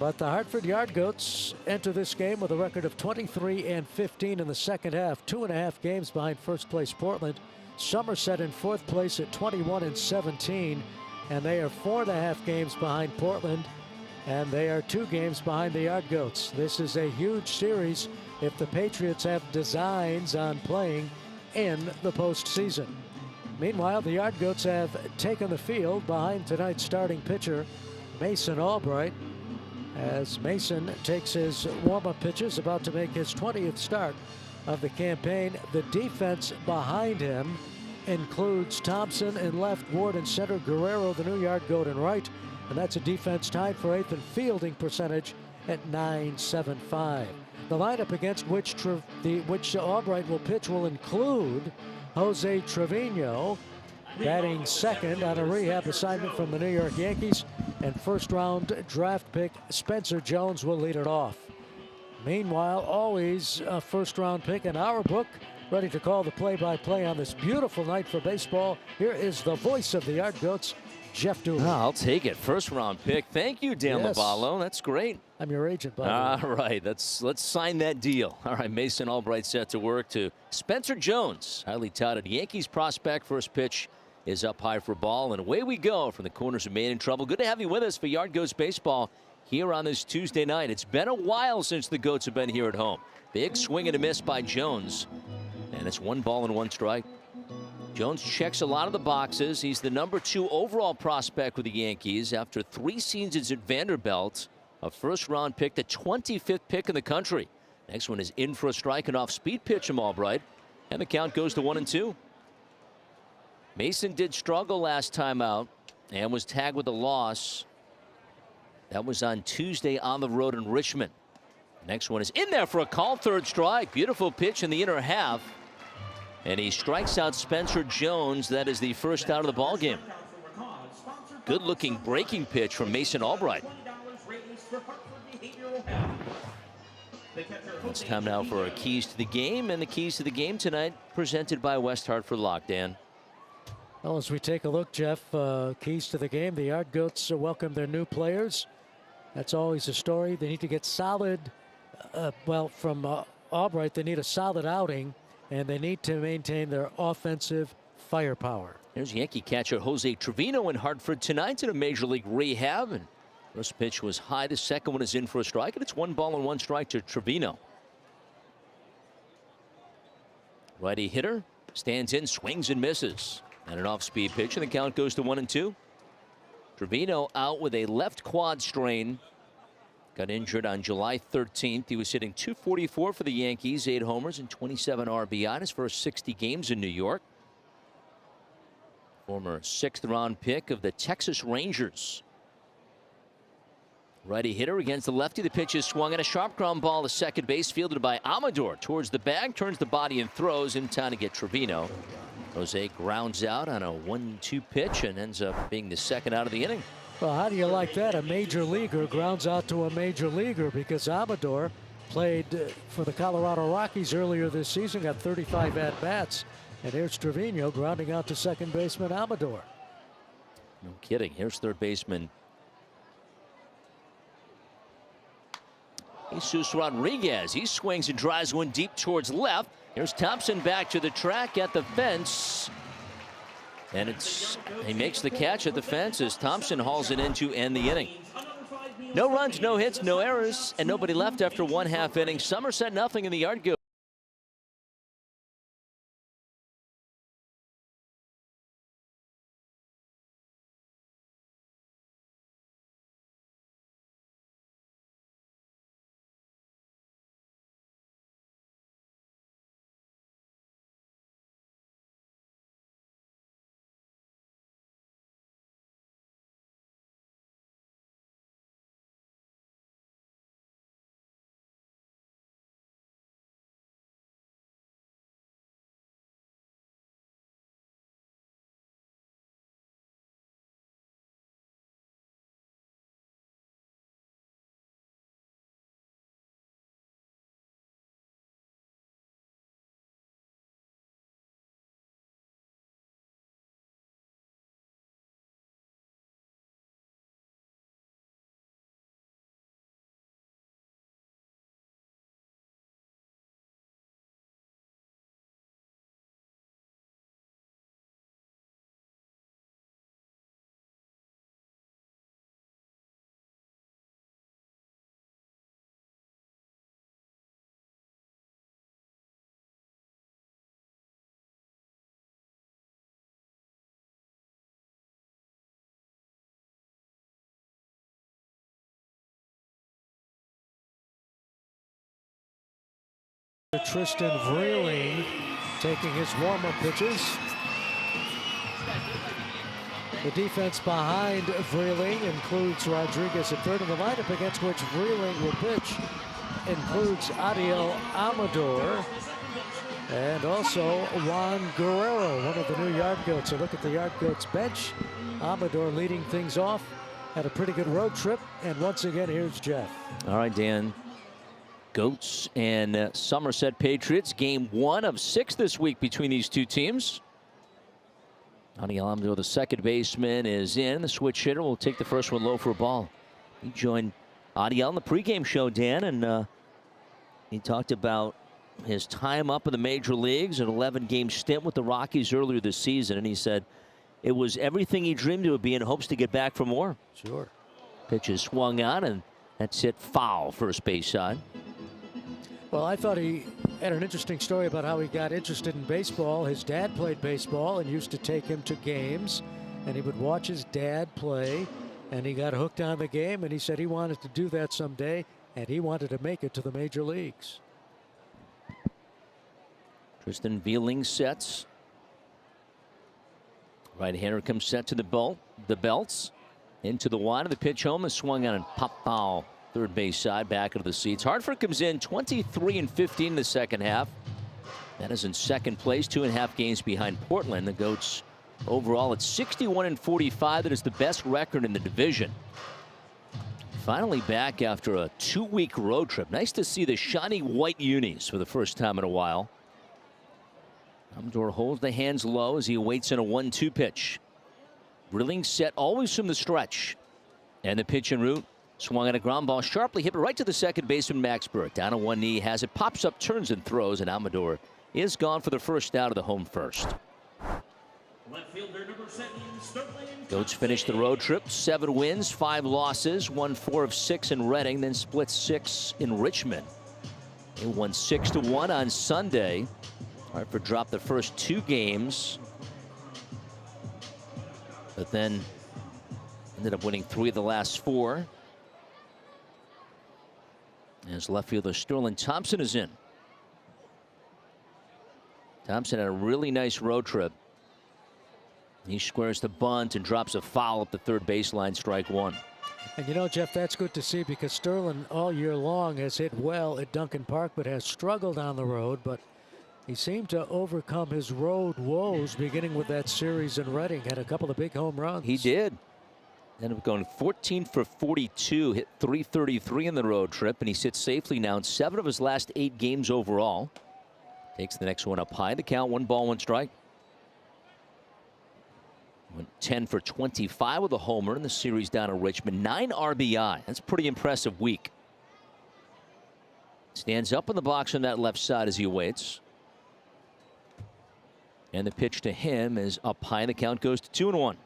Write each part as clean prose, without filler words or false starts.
But the Hartford Yard Goats enter this game with a record of 23-15 in the second half, 2.5 games behind first place Portland. Somerset in fourth place at 21-17, and they are 4.5 games behind Portland, and they are 2 games behind the Yard Goats. This is a huge series if the Patriots have designs on playing in the postseason. Meanwhile, the Yard Goats have taken the field behind tonight's starting pitcher, Mason Albright, as Mason takes his warm-up pitches, about to make his 20th start of the campaign. The defense behind him includes Thompson in left, Ward in center, Guerrero, the new Yard Goat, in right. And that's a defense tied for 8th in fielding percentage at .975. The lineup against which Albright will pitch will include Jose Trevino, batting second on a rehab assignment from the New York Yankees, and first-round draft pick Spencer Jones will lead it off. Meanwhile, always a first-round pick in our book, ready to call the play-by-play on this beautiful night for baseball. Here is the voice of the Yard Goats, Jeff Dooley. Oh, I'll take it. First-round pick. Thank you, Dan Lovallo. That's great. I'm your agent, by the way. All right, let's sign that deal. All right, Mason Albright set to work to Spencer Jones, highly touted Yankees prospect. First pitch is up high for ball, and away we go from the corners of Maine in trouble. Good to have you with us for Yard Goats baseball here on this Tuesday night. It's been a while since the Goats have been here at home. Big swing and a miss by Jones, and it's 1 ball and 1 strike. Jones checks a lot of the boxes. He's the #2 overall prospect with the Yankees after 3 seasons at Vanderbilt. A first-round pick, the 25th pick in the country. Next one is in for a strike, and off-speed pitch from Albright, and the count goes to 1-2. Mason did struggle last time out and was tagged with a loss. That was on Tuesday on the road in Richmond. Next one is in there for a call, 3rd strike. Beautiful pitch in the inner half. And he strikes out Spencer Jones. That is the first out of the ball game. Good looking breaking pitch from Mason Albright. It's time now for our keys to the game, and the keys to the game tonight presented by West Hartford Lock. Dan. Well, as we take a look, Jeff, keys to the game, the Yard Goats welcome their new players. That's always a story. They need to get solid, from Albright, they need a solid outing, and they need to maintain their offensive firepower. There's Yankee catcher Jose Trevino in Hartford tonight in a major league rehab. And first pitch was high. The second one is in for a strike, and it's 1 ball and 1 strike to Trevino. Righty hitter stands in, swings and misses. And an off-speed pitch, and the count goes to 1-2. Trevino out with a left quad strain. Got injured on July 13th. He was hitting .244 for the Yankees, 8 homers and 27 RBI in his first 60 games in New York. Former 6th-round pick of the Texas Rangers. Righty hitter against the lefty. The pitch is swung and a sharp ground ball to second base, fielded by Amador towards the bag, turns the body and throws in time to get Trevino. Jose grounds out on a 1-2 pitch and ends up being the second out of the inning. Well, how do you like that? A major leaguer grounds out to a major leaguer, because Amador played for the Colorado Rockies earlier this season, got 35 at-bats. And here's Trevino grounding out to second baseman Amador. No kidding. Here's third baseman Jesus Rodriguez. He swings and drives one deep towards left. Here's Thompson back to the track at the fence. And he makes the catch at the fence as Thompson hauls it in to end the inning. No runs, no hits, no errors, and nobody left after 1/2 inning. Somerset nothing in the Yard Goats. Tristan Vreeling taking his warm-up pitches. The defense behind Vreeling includes Rodriguez at third, and the lineup against which Vreeling will pitch includes Adiel Amador and also Juan Guerrero, one of the new Yard Goats. So look at the Yard Goats bench. Amador leading things off. Had a pretty good road trip, and once again, here's Jeff. All right, Dan. Goats and Somerset Patriots. Game 1 of 6 this week between these two teams. Adiel Amador, the second baseman, is in. The switch hitter will take the first one low for a ball. He joined Adiel in the pregame show, Dan, and he talked about his time up in the major leagues, an 11-game stint with the Rockies earlier this season, and he said it was everything he dreamed it would be and hopes to get back for more. Sure. Pitch is swung on, and that's hit foul, first base side. Well, I thought he had an interesting story about how he got interested in baseball. His dad played baseball and used to take him to games, and he would watch his dad play, and he got hooked on the game, and he said he wanted to do that someday, and he wanted to make it to the major leagues. Tristan Vreeling sets. Right-hander comes set to the belts. Into the wide of the pitch home and swung on and pop foul. Third base side, back into the seats. Hartford comes in 23-15 in the second half. That is in second place, 2.5 games behind Portland. The Goats overall at 61-45. That is the best record in the division. Finally back after a 2-week road trip. Nice to see the shiny white unis for the first time in a while. Amador holds the hands low as he awaits in a 1-2 pitch. Vreeling set always from the stretch. And the pitch en route. Swung on a ground ball, sharply hit right to the second baseman, Max Burt. Down on one knee, has it, pops up, turns and throws, and Amador is gone for the first out of the home first. Left fielder number 7, Sterling. Goats finished the road trip, 7 wins, 5 losses, won 4 of 6 in Reading, then split 6 in Richmond. They won 6-1 on Sunday. Hartford dropped the first 2 games, but then ended up winning 3 of the last 4. As left fielder Sterling Thompson is in. Thompson had a really nice road trip. He squares the bunt and drops a foul up the third baseline, strike 1. And you know, Jeff, that's good to see because Sterling all year long has hit well at Duncan Park but has struggled on the road. But he seemed to overcome his road woes beginning with that series in Reading. Had a couple of big home runs. He did. Ended up going 14 for 42, hit .333 in the road trip, and he sits safely now in 7 of his last 8 games overall. Takes the next one up high. The count, 1 ball, 1 strike. Went 10 for 25 with a homer in the series down in Richmond. 9 RBI. That's a pretty impressive week. Stands up in the box on that left side as he awaits. And the pitch to him is up high. The count goes to 2-1.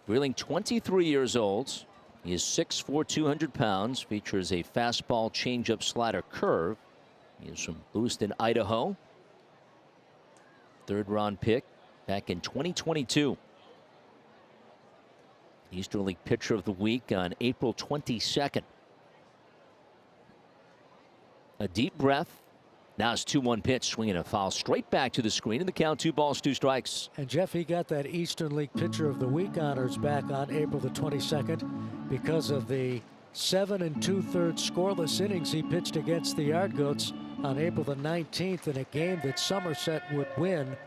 Vreeling, 23 years old. He is 6'4", 200 pounds. Features a fastball, changeup, slider, curve. He is from Lewiston, Idaho. 3rd-round pick back in 2022. Eastern League Pitcher of the Week on April 22nd. A deep breath. Now it's 2-1 pitch, swinging a foul straight back to the screen, and the count 2 balls, 2 strikes. And Jeff, he got that Eastern League Pitcher of the Week honors back on April the 22nd because of the 7 2/3 scoreless innings he pitched against the Yard Goats on April the 19th in a game that Somerset would win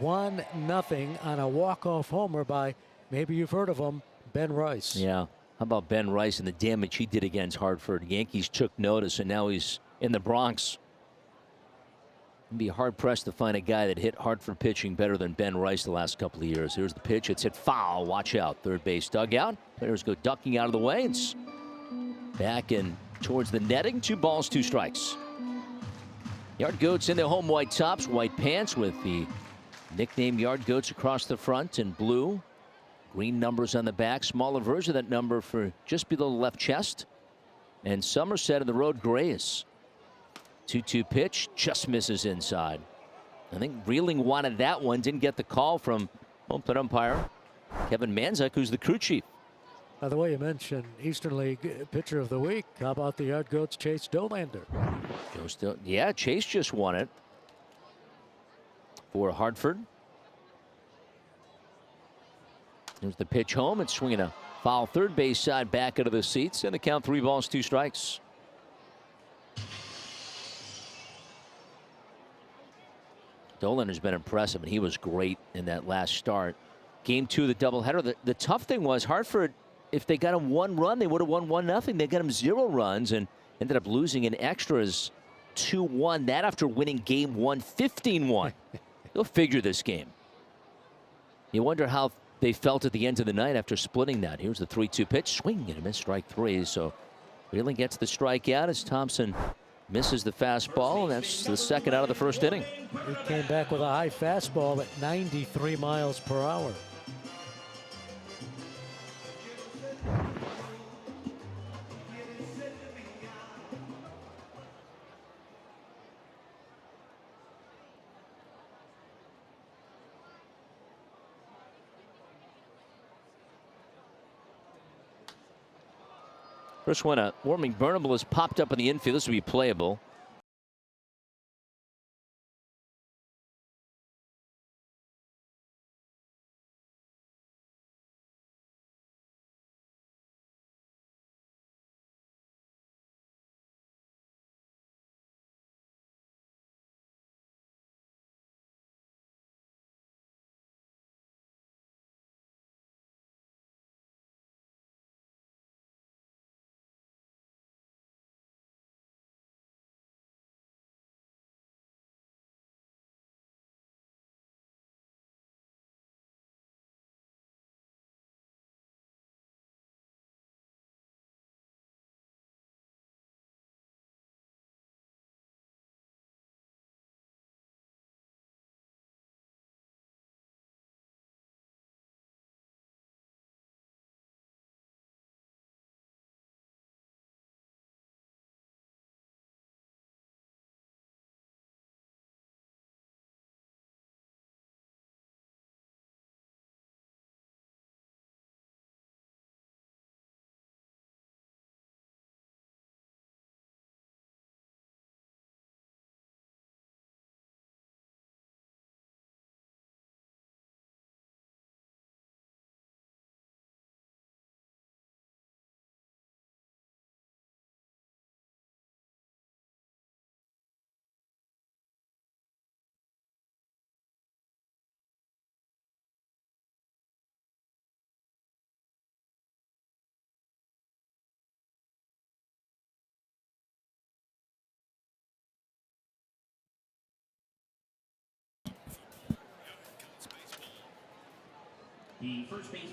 1-0 on a walk-off homer by, maybe you've heard of him, Ben Rice. Yeah, how about Ben Rice and the damage he did against Hartford? Yankees took notice, and now he's in the Bronx. It'd be hard-pressed to find a guy that hit Hartford pitching better than Ben Rice the last couple of years. Here's the pitch. It's hit foul. Watch out. Third base dugout. Players go ducking out of the way. It's back in towards the netting. 2 balls, 2 strikes. Yard Goats in their home white tops, white pants with the nickname Yard Goats across the front in blue. Green numbers on the back. Smaller version of that number for just below the left chest. And Somerset in the road grays. 2-2 pitch, just misses inside. I think Vreeling wanted that one, didn't get the call from home plate umpire Kevin Manzuk, who's the crew chief By the way, you mentioned Eastern League Pitcher of the Week. How about the Yard Goats' Chase Dollander? Yeah, Chase just won it for Hartford. Here's the pitch home and swinging a foul third base side back into the seats, and the count 3 balls, 2 strikes. Dollander's been impressive, and he was great in that last start. Game 2 of the doubleheader. The tough thing was Hartford, if they got him 1 run, they would have won 1-0. They got him 0 runs and ended up losing in extras 2-1. That after winning game 1, 15-1. They'll figure this game. You wonder how they felt at the end of the night after splitting that. Here's the 3-2 pitch. Swing and a miss, strike 3. So Wheeling gets the strikeout as Thompson misses the fastball, and that's the second out of the first inning. He came back with a high fastball at 93 miles per hour. First one, a warming burnable has popped up in the infield. This will be playable.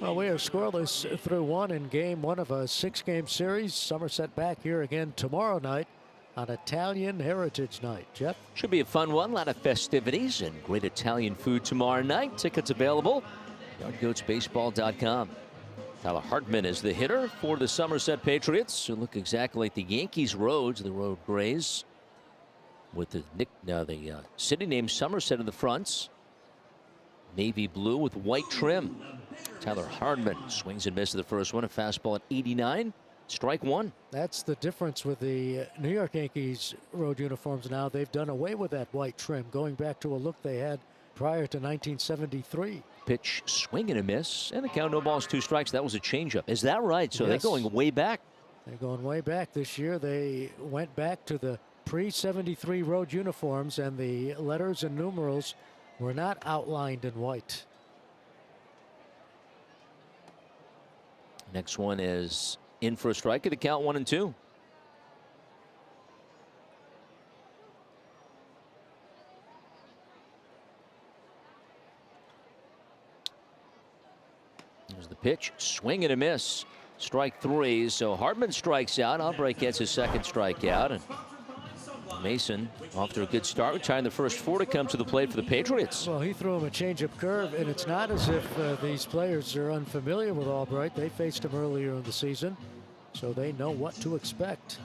Well, we are scoreless through 1 in game 1 of a 6-game series. Somerset back here again tomorrow night on Italian Heritage Night. Jeff? Should be a fun one. A lot of festivities and great Italian food tomorrow night. Tickets available. YardGoatsBaseball.com. Tyler Hartman is the hitter for the Somerset Patriots, who look exactly like the Yankees roads, the road grays, with the city name Somerset in the fronts. Navy blue with white trim. Tyler Hartman swings and misses the first one. A fastball at 89. Strike 1. That's the difference with the New York Yankees road uniforms now. They've done away with that white trim, going back to a look they had prior to 1973. Pitch, swing and a miss, and the count, no balls, 2 strikes. That was a changeup. Is that right? So Yes. They're going way back. They're going way back this year. They went back to the pre-73 road uniforms, and the letters and numerals were not outlined in white. Next one is in for a strike at the count, 1-2. There's the pitch, swing and a miss. Strike 3. So Hartman strikes out. Albright gets his second strikeout, and Mason off to a good start, retiring the first 4 to come to the plate for the Patriots. Well, he threw him a changeup curve, and it's not as if these players are unfamiliar with Albright. They faced him earlier in the season, so they know what to expect.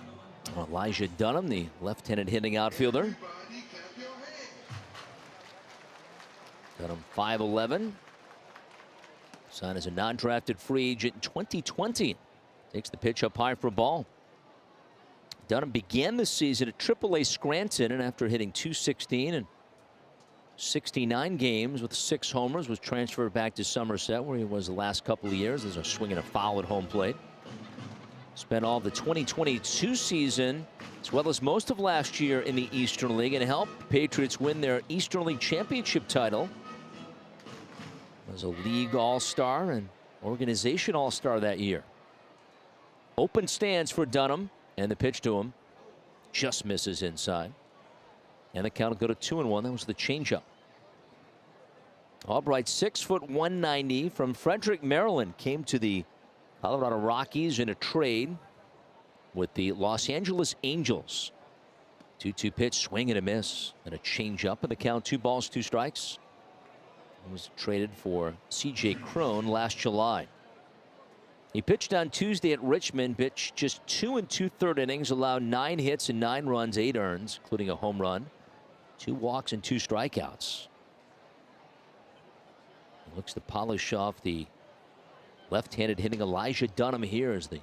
Elijah Dunham, the left-handed hitting outfielder. Dunham 5'11", Signed as a non-drafted free agent in 2020. Takes the pitch up high for a ball. Dunham began the season at AAA Scranton, and after hitting .216 and 69 games with 6 homers, was transferred back to Somerset, where he was the last couple of years as a swinging a foul at home plate. Spent all the 2022 season, as well as most of last year, in the Eastern League, and helped Patriots win their Eastern League championship title. Was a league all-star and organization all-star that year. Open stands for Dunham, and the pitch to him just misses inside. And the count will go to 2-1. That was the changeup. Albright, 6 foot 190 from Frederick, Maryland, came to the Colorado Rockies in a trade with the Los Angeles Angels. 2-2 pitch, swing and a miss, and a changeup, and the count 2 balls, 2 strikes. He was traded for C.J. Cron last July. He pitched on Tuesday at Richmond, pitched just 2 2/3 innings, allowed 9 hits and 9 runs, 8 earns, including a home run, 2 walks and 2 strikeouts. He looks to polish off the left-handed hitting Elijah Dunham here as the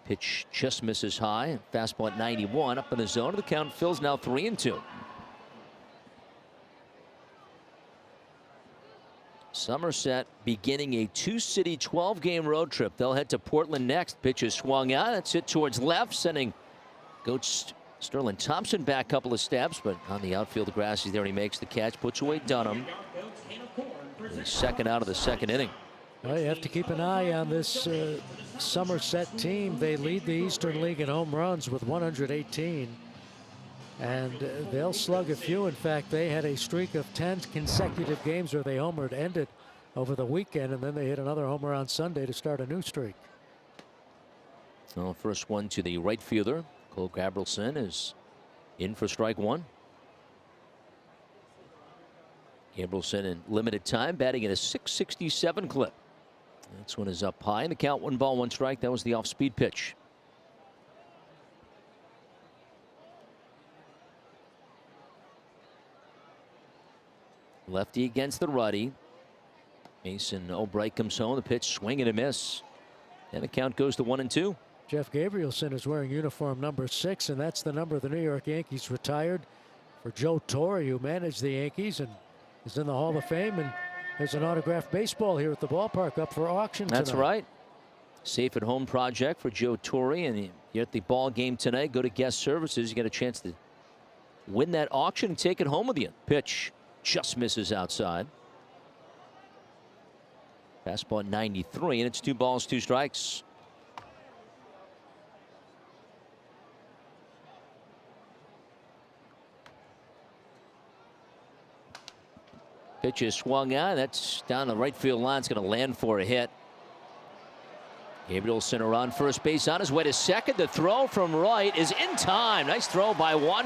pitch just misses high. Fastball at 91 up in the zone. The count fills now 3-2. Somerset beginning a 2-city 12-game road trip. They'll head to Portland next. Pitch is swung out. That's it towards left, sending Coach Sterling Thompson back a couple of steps, but on the outfield grass, he's there and he makes the catch, puts away Dunham. The second out of the second inning. Well, you have to keep an eye on this Somerset team. They lead the Eastern League in home runs with 118. And they'll slug a few. In fact, they had a streak of 10 consecutive games where they homered ended over the weekend, and then they hit another homer on Sunday to start a new streak. Well, first one to the right fielder. Cole Gabrielson is in for strike 1. Gabrielson in limited time, batting at a .667 clip. This one is up high, and the count 1 ball, 1 strike. That was the off-speed pitch. Lefty against the righty. Mason Albright comes home. The pitch, swing and a miss. And the count goes to 1-2. Jeff Gabrielson is wearing uniform number 6, and that's the number the New York Yankees retired for Joe Torre, who managed the Yankees and is in the Hall of Fame. And there's an autographed baseball here at the ballpark up for auction tonight. That's right. Safe at home project for Joe Torre. And you're at the ball game tonight. Go to guest services. You get a chance to win that auction and take it home with you. Pitch just misses outside. Fastball at 93, and it's 2 balls, 2 strikes. Pitch is swung on. That's down the right field line. It's going to land for a hit. Gabrielson around first base on his way to second. The throw from right is in time. Nice throw by Juan.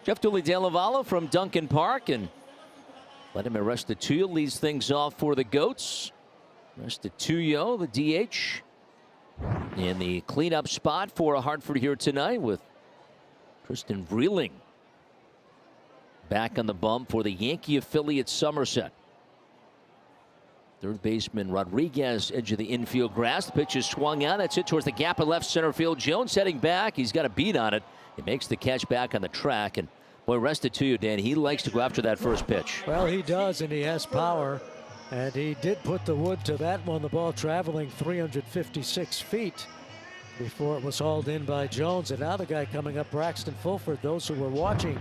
Jeff Dooley De La Valle from Duncan Park, and Vladimir Restituyo leads things off for the Goats. Restituyo, the DH, in the cleanup spot for Hartford here tonight, with Tristan Vreeling back on the bump for the Yankee affiliate Somerset. Third baseman Rodriguez, edge of the infield grass. The pitch is swung out. That's it towards the gap in left center field. Jones heading back. He's got a beat on it. He makes the catch back on the track. And boy, Restituyo, Dan, he likes to go after that first pitch. Well, he does, and he has power. And he did put the wood to that one. The ball traveling 356 feet before it was hauled in by Jones. And now the guy coming up, Braxton Fulford. Those who were watching.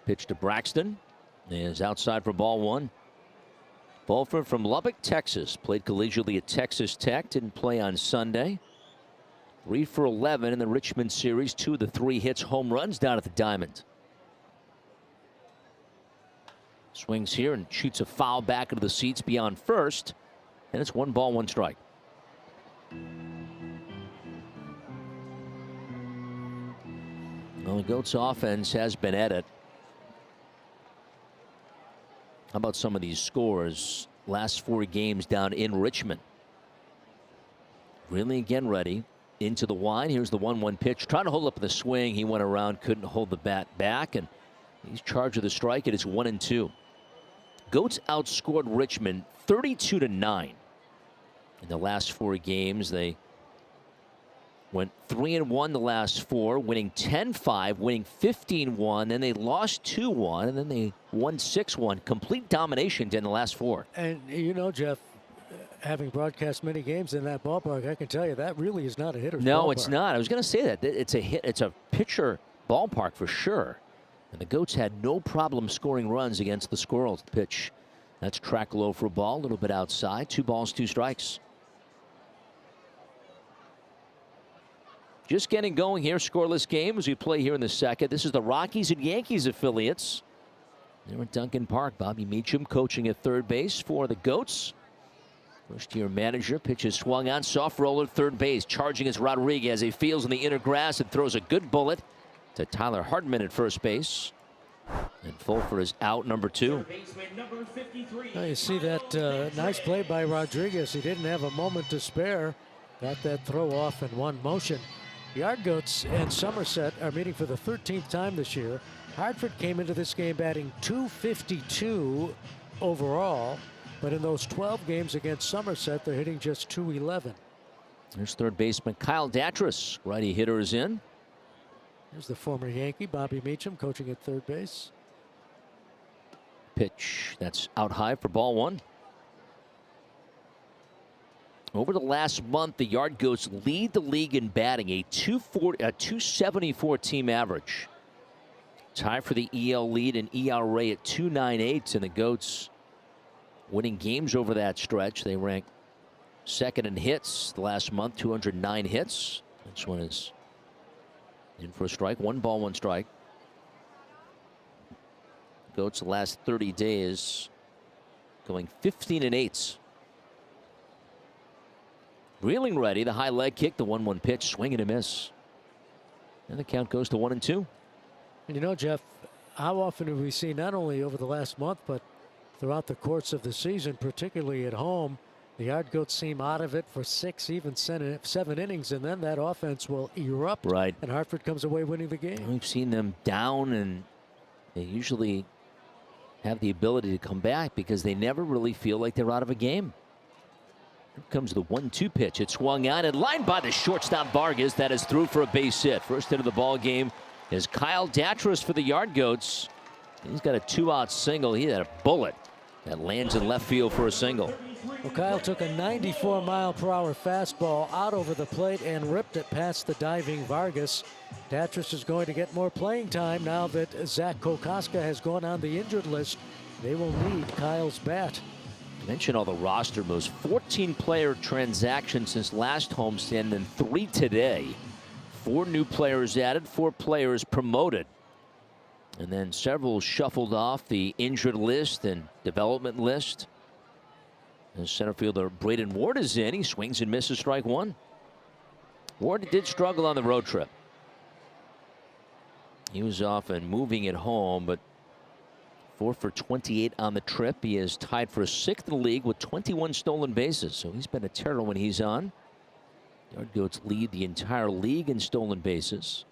Pitch to Braxton is outside for ball one. Fulford from Lubbock, Texas. Played collegiately at Texas Tech. Didn't play on Sunday. 3 for 11 in the Richmond series. 2 of the 3 hits, home runs down at the Diamond. Swings here and shoots a foul back into the seats beyond first. And it's 1 ball, 1 strike. Well, the Goats offense has been at it. How about some of these scores? Last 4 games down in Richmond. Really again ready. Into the line. Here's the 1-1 pitch. Trying to hold up the swing. He went around, couldn't hold the bat back, and he's charged with the strike. It is 1-2. Goats outscored Richmond 32-9 in the last 4 games. They went 3-1 the last 4, winning 10-5, winning 15-1. Then they lost 2-1, and then they won 6-1. Complete domination in the last 4. And you know, Jeff, having broadcast many games in that ballpark, I can tell you that really is not a hitter's ballpark. No, it's not. I was going to say that. It's a hit. It's a pitcher ballpark for sure. And the Goats had no problem scoring runs against the Squirrels. Pitch. That's track low for a ball, a little bit outside. 2 balls, 2 strikes. Just getting going here. Scoreless game as we play here in the second. This is the Rockies and Yankees affiliates. They're at Duncan Park. Bobby Meacham coaching at third base for the Goats. First-year manager. Pitch is swung on. Soft roller third base. Charging is Rodriguez. He fields in the inner grass and throws a good bullet to Tyler Hardman at first base. And Fulford is out, number 2. Now you see that nice play by Rodriguez. He didn't have a moment to spare. Got that throw off in one motion. The Yard Goats and Somerset are meeting for the 13th time this year. Hartford came into this game batting .252 overall, but in those 12 games against Somerset, they're hitting just .211. There's third baseman Kyle Datras. Righty hitter is in. Here's the former Yankee, Bobby Meacham, coaching at third base. Pitch that's out high for ball 1. Over the last month, the Yard Goats lead the league in batting, a .274 team average. Tie for the EL lead in ERA at .298, and the Goats winning games over that stretch. They rank second in hits the last month, 209 hits. This one is in for a strike. 1 ball, 1 strike. Goats the last 30 days going 15-8. Reeling ready, the high leg kick, the 1-1 pitch, swing and a miss. And the count goes to 1-2. And you know, Jeff, how often have we seen, not only over the last month, but throughout the course of the season, particularly at home, the Yard Goats seem out of it for 6, even 7 innings, and then that offense will erupt. Right. And Hartford comes away winning the game. We've seen them down, and they usually have the ability to come back because they never really feel like they're out of a game. Here comes the 1-2 pitch. It swung on and lined by the shortstop Vargas. That is through for a base hit. First hit of the ball game is Kyle Datras for the Yard Goats. He's got a 2-out single. He had a bullet that lands in left field for a single. Well, Kyle took a 94-mile-per-hour fastball out over the plate and ripped it past the diving Vargas. Datras is going to get more playing time now that Zach Kokoska has gone on the injured list. They will need Kyle's bat. Mention all the roster moves. 14-player transactions since last homestand, and 3 today. 4 new players added, 4 players promoted. And then several shuffled off the injured list and development list. And center fielder Braden Ward is in. He swings and misses, strike one. Ward did struggle on the road trip. He was off and moving at home, but 4 for 28 on the trip. He is tied for 6th in the league with 21 stolen bases. So he's been a terror when he's on. Yard Goats lead the entire league in stolen bases.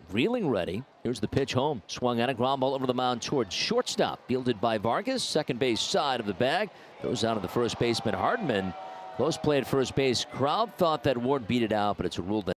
Reeling ready. Here's the pitch home. Swung on a ground ball over the mound towards shortstop. Fielded by Vargas. Second base side of the bag. Goes out to the first baseman Hardman. Close play at first base. Crowd thought that Ward beat it out, but it's a rule that.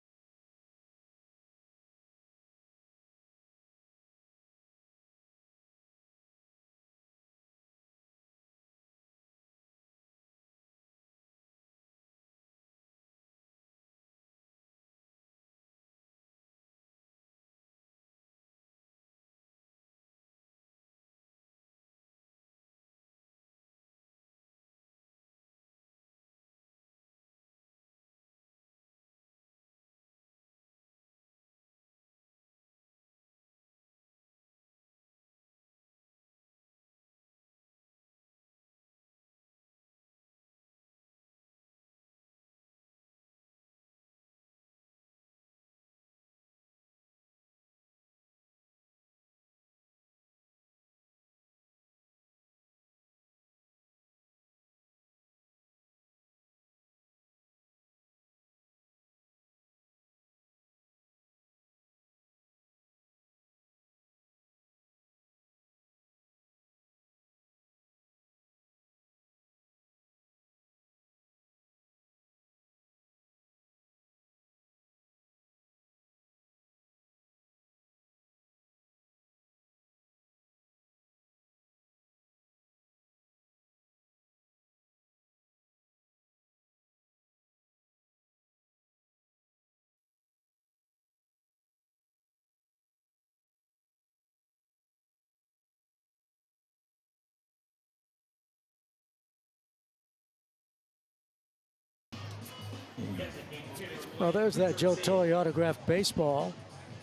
Well, there's that Joe Torre autographed baseball.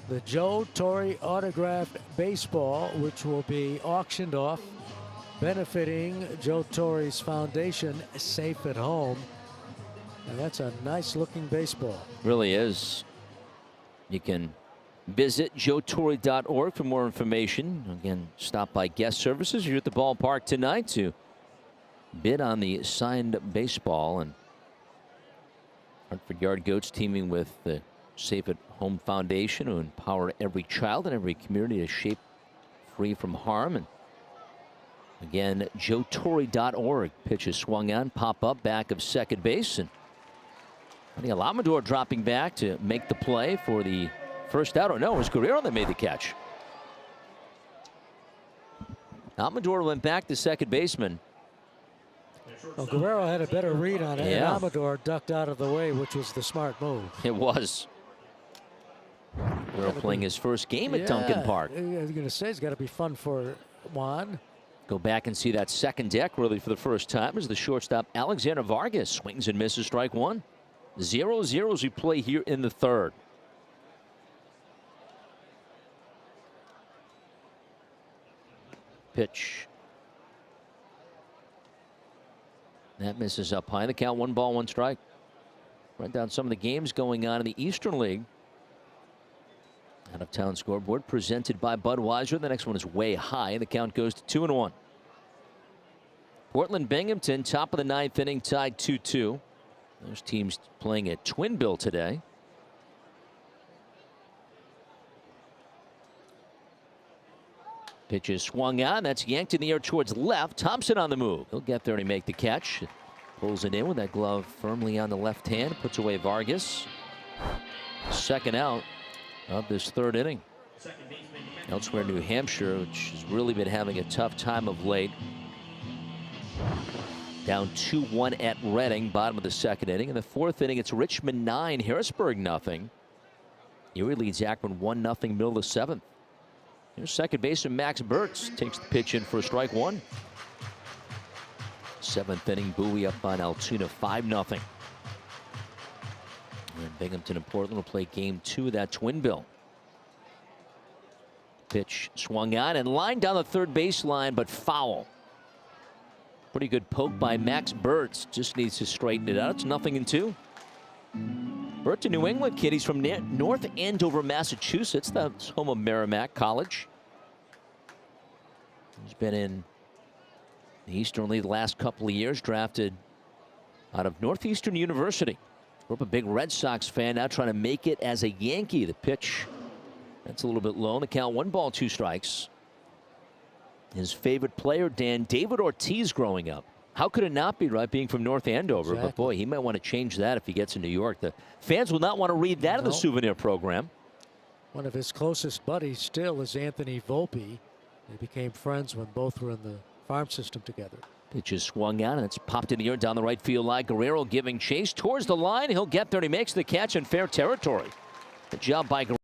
The Joe Torre autographed baseball, which will be auctioned off, benefiting Joe Torre's foundation, Safe at Home. And that's a nice looking baseball. Really is. You can visit joetorre.org for more information. Again, stop by Guest Services. You're at the ballpark tonight to bid on the signed baseball. And Hartford Yard Goats teaming with the Safe at Home Foundation to empower every child in every community to shape free from harm. And again, joetorre.org. Pitch is swung on, pop up back of second base, and Amador dropping back to make the play for the first out. Oh no, it was Guerrero that made the catch. Amador went back to second baseman. Well, Guerrero had a better read on it, Yeah. and Amador ducked out of the way, which was the smart move. It was. Guerrero playing his first game at Duncan Park. I was going to say it's got to be fun for Juan. Go back and see that second deck really for the first time as the shortstop Alexander Vargas swings and misses, strike one. 0-0 as we play here in the third. Pitch. That misses up high. The count 1-1 Run down some of the games going on in the Eastern League. Out of town scoreboard presented by Budweiser. The next one is way high. The count goes to 2-1. Portland Binghamton, top of the ninth inning, tied 2-2. Those teams playing at Twin Bill today. Pitch is swung on. That's yanked in the air towards left. Thompson on the move. He'll get there and make the catch. Pulls it in with that glove firmly on the left hand. Puts away Vargas. Second out of this third inning. Elsewhere, New Hampshire, which has really been having a tough time of late. Down 2-1 at Reading, bottom of the second inning. In the fourth inning, it's Richmond 9, Harrisburg nothing. Erie leads Akron 1-0, middle of the seventh. Here's second baseman Max Burtz. Takes the pitch in for strike one. Seventh inning, Bowie up on Altoona 5-0. And Binghamton and Portland will play game two of that Twin Bill. Pitch swung on and lined down the third baseline, but foul. Pretty good poke by Max Birds. Just needs to straighten it out. It's 0-2. Burt, a New England kid. He's from North Andover, Massachusetts. That's home of Merrimack College. He's been in the Eastern League the last couple of years. Drafted out of Northeastern University. Grew up a big Red Sox fan. Now trying to make it as a Yankee. The pitch, that's a little bit low. The count, 1-2 strikes. His favorite player, Dan, David Ortiz, growing up. How could it not be, right, being from North Andover? Exactly. But boy, he might want to change that if he gets in New York. The fans will not want to read that in the souvenir program. One of his closest buddies still is Anthony Volpe. They became friends when both were in the farm system together. Pitch is swung out, and it's popped in the air down the right field line. Guerrero giving chase towards the line. He'll get there, and he makes the catch in fair territory. Good job by Guerrero.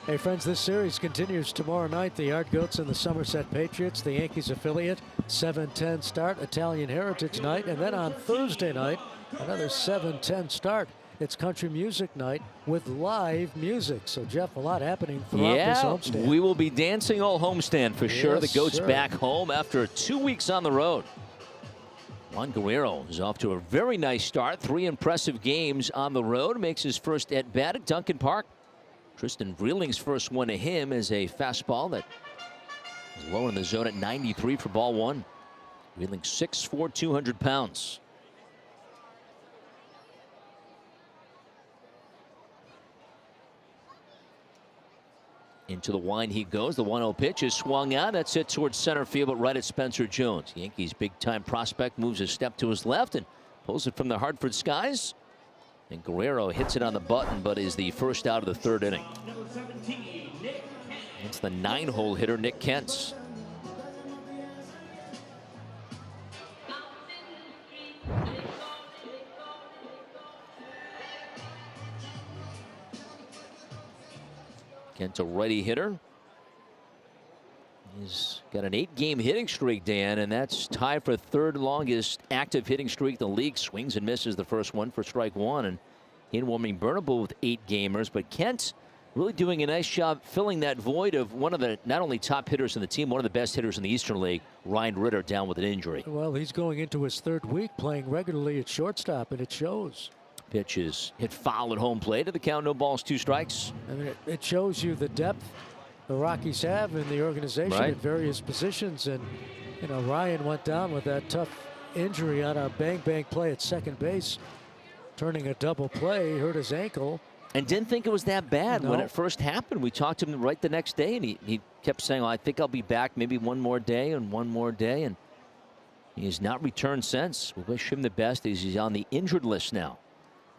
Hey friends, this series continues tomorrow night. The Yard Goats and the Somerset Patriots, the Yankees affiliate. 7:10 start, Italian Heritage Night. And then on Thursday night, another 7:10 start. It's country music night with live music. So Jeff, a lot happening throughout this homestand. We will be dancing all homestand for sure. The Goats back home after 2 weeks on the road. Juan Guerrero is off to a very nice start. 3 impressive games on the road. Makes his first at-bat at Duncan Park. Tristan Vreeling's first one to him is a fastball that is low in the zone at 93 for ball 1. Vreeling 6'4", 200 pounds. Into the wind he goes. The 1-0 pitch is swung out. That's hit towards center field, but right at Spencer Jones. Yankees big-time prospect moves a step to his left and pulls it from the Hartford skies. And Guerrero hits it on the button, but is the first out of the 3rd inning. It's the 9-hole hitter, Nick Kentz. Kent's a righty hitter. He's got an 8-game hitting streak, Dan, and that's tied for 3rd longest active hitting streak in the league. Swings and misses the first one for strike 1, and in-warming Burnable with 8 gamers. But Kent really doing a nice job filling that void of one of the not only top hitters in the team, one of the best hitters in the Eastern League, Ryan Ritter, down with an injury. Well, he's going into his 3rd week playing regularly at shortstop, and it shows. Pitch is hit foul at home plate. To the count, no balls, 2 strikes. I mean, it shows you the depth the Rockies have in the organization at various positions. And, you know, Ryan went down with that tough injury on a bang-bang play at second base, turning a double play, hurt his ankle. And didn't think it was that bad when it first happened. We talked to him right the next day, and he kept saying, oh, I think I'll be back maybe one more day and one more day. And he has not returned since. We wish him the best. He's on the injured list now.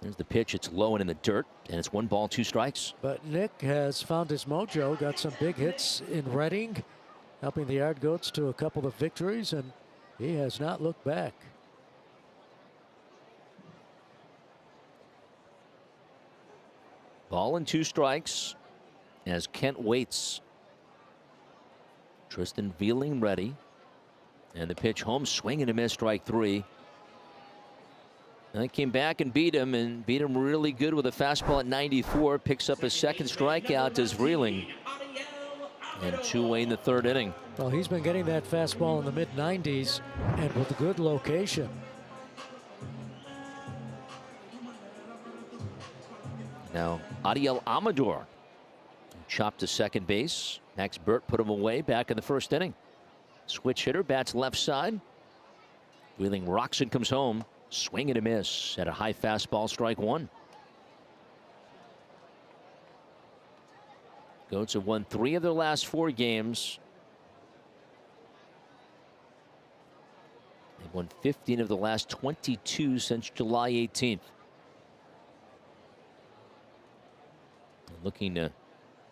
There's the pitch. It's low and in the dirt, and it's 1 ball, 2 strikes. But Nick has found his mojo, got some big hits in Reading, helping the Yard Goats to a couple of victories, and he has not looked back. Ball and 2 strikes as Kent waits. Tristan Vealing ready. And the pitch home, swing and a miss, strike 3. And they came back and beat him really good with a fastball at 94. Picks up his second strikeout as Vealing. And 2 away in the 3rd inning. Well, he's been getting that fastball in the mid-90s and with a good location. Now, Ariel Amador chopped to second base. Max Burt put him away back in the 1st inning. Switch hitter, bats left side. Vealing rocks and comes home. Swing and a miss at a high fastball, strike 1. Goats have won 3 of their last 4 games. They've won 15 of the last 22 since July 18th. Looking to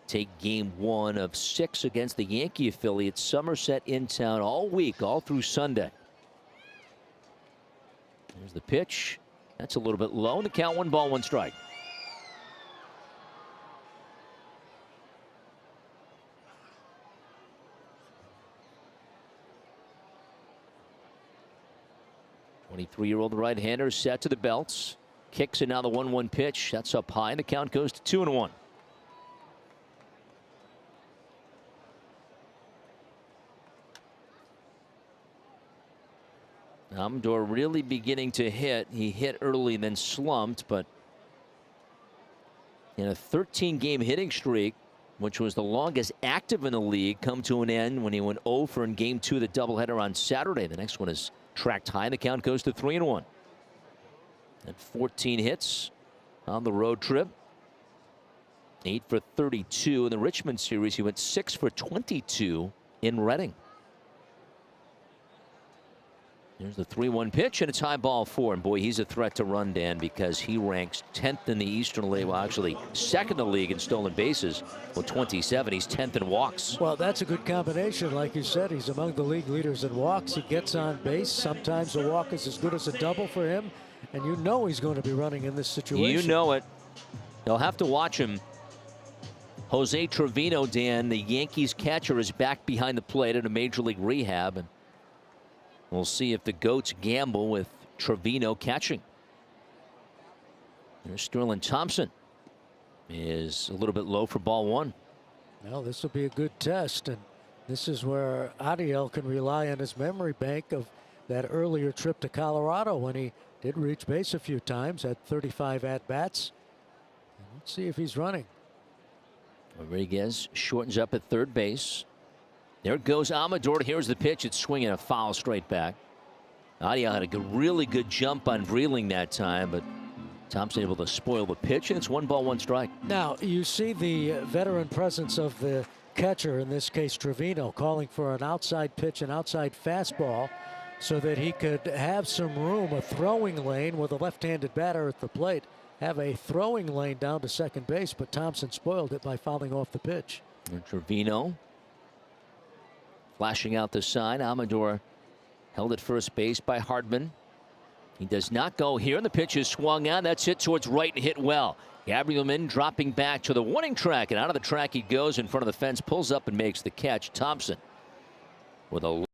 take game 1 of 6 against the Yankee affiliate Somerset in town all week, all through Sunday. There's the pitch. That's a little bit low. The count 1 ball, 1 strike. '23-year-old right-hander set to the belts. Kicks and now the 1-1 pitch. That's up high. And the count goes to 2-1. Amador really beginning to hit. He hit early, then slumped, but in a 13-game hitting streak, which was the longest active in the league, come to an end when he went 0 for in game 2 of the doubleheader on Saturday. The next one is tracked high. The count goes to 3-1. And 14 hits on the road trip. 8 for 32 in the Richmond series. He went 6 for 22 in Reading. There's the 3-1 pitch, and it's high ball 4. And boy, he's a threat to run, Dan, because he ranks 10th in the Eastern League. Well, actually, 2nd in the league in stolen bases with 27. He's 10th in walks. Well, that's a good combination. Like you said, he's among the league leaders in walks. He gets on base. Sometimes a walk is as good as a double for him. And you know he's going to be running in this situation. You know it. They'll have to watch him. Jose Trevino, Dan, the Yankees catcher, is back behind the plate at a major league rehab. And we'll see if the Goats gamble with Trevino catching. There's Sterling Thompson. Is a little bit low for ball 1. Well, this will be a good test. And this is where Adiel can rely on his memory bank of that earlier trip to Colorado when he did reach base a few times, had 35 at-bats. Let's see if he's running. Rodriguez shortens up at 3rd base. There goes Amador. Here's the pitch. It's swinging a foul straight back. Adiel had a really good jump on Vealing that time, but Thompson able to spoil the pitch, and it's 1 ball, 1 strike. Now, you see the veteran presence of the catcher, in this case Trevino, calling for an outside pitch, an outside fastball, so that he could have some room, a throwing lane with a left-handed batter at the plate, have a throwing lane down to second base, but Thompson spoiled it by fouling off the pitch. And Trevino flashing out the sign. Amador held at first base by Hardman. He does not go here, and the pitch is swung on. That's hit towards right and hit well. Gabriel Min dropping back to the warning track, and out of the track he goes in front of the fence, pulls up and makes the catch. Thompson with a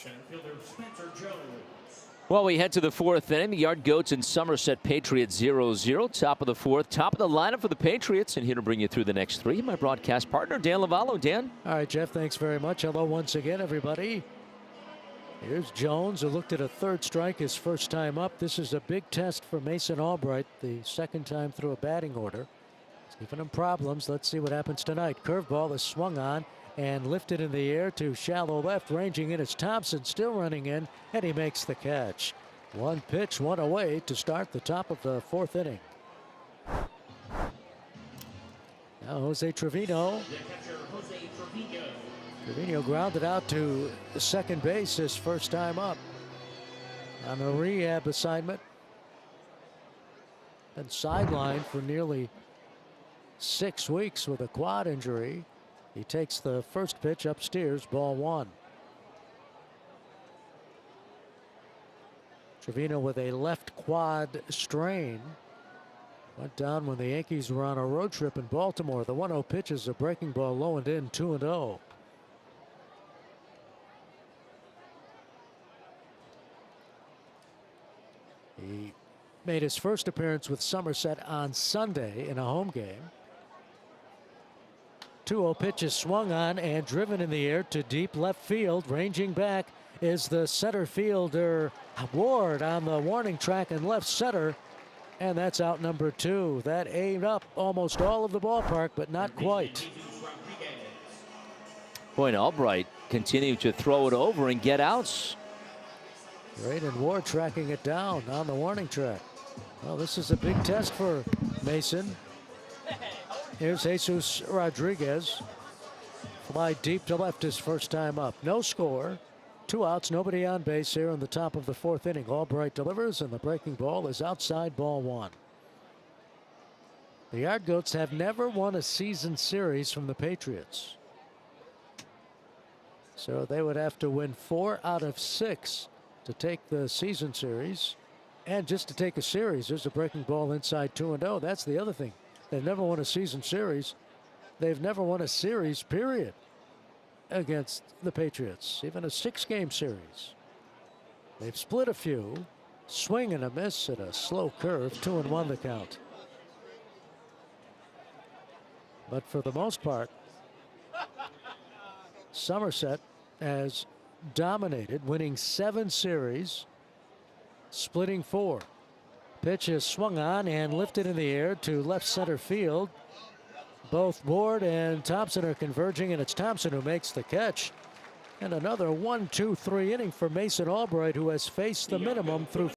Center fielder Spencer Jones. Well, we head to the fourth inning. The Yard Goats and Somerset Patriots 0-0. Top of the fourth. Top of the lineup for the Patriots. And here to bring you through the next three, my broadcast partner, Dan Lavallo. Dan? All right, Jeff, thanks very much. Hello once again, everybody. Here's Jones, who looked at a third strike his first time up. This is a big test for Mason Albright, the second time through a batting order. It's giving him problems. Let's see what happens tonight. Curveball is swung on and lifted in the air to shallow left. Ranging in is Thompson, still running in, and he makes the catch. One pitch, one away to start the top of the fourth inning. Now Jose Trevino. The catcher, Jose Trevino. Trevino grounded out to second base his first time up on a rehab assignment. Been sidelined for nearly 6 weeks with a quad injury. He takes the first pitch upstairs, ball one. Trevino with a left quad strain. Went down when the Yankees were on a road trip in Baltimore. The 1-0 pitch is a breaking ball low and in, 2-0. He made his first appearance with Somerset on Sunday in a home game. 2-0 pitch is swung on and driven in the air to deep left field. Ranging back is the center fielder Ward on the warning track in left center. And that's out number 2. That aimed up almost all of the ballpark, but not quite. Boy, and Albright continued to throw it over and get outs. Braden Ward tracking it down on the warning track. Well, this is a big test for Mason. Here's Jesus Rodriguez. Fly deep to left his first time up. No score. 2 outs, nobody on base here in the top of the fourth inning. Albright delivers, and the breaking ball is outside, ball one. The Yard Goats have never won a season series from the Patriots. So they would have to win 4 out of 6 to take the season series. And just to take a series, there's a breaking ball inside 2-0. That's the other thing. They've never won a season series. They've never won a series, period, against the Patriots, even a 6-game series. They've split a few. Swing and a miss at a slow curve, 2-1 the count. But for the most part, Somerset has dominated, winning 7 series, splitting 4. Pitch is swung on and lifted in the air to left center field. Both Ward and Thompson are converging, and it's Thompson who makes the catch. And another 1-2-3 inning for Mason Albright, who has faced the minimum through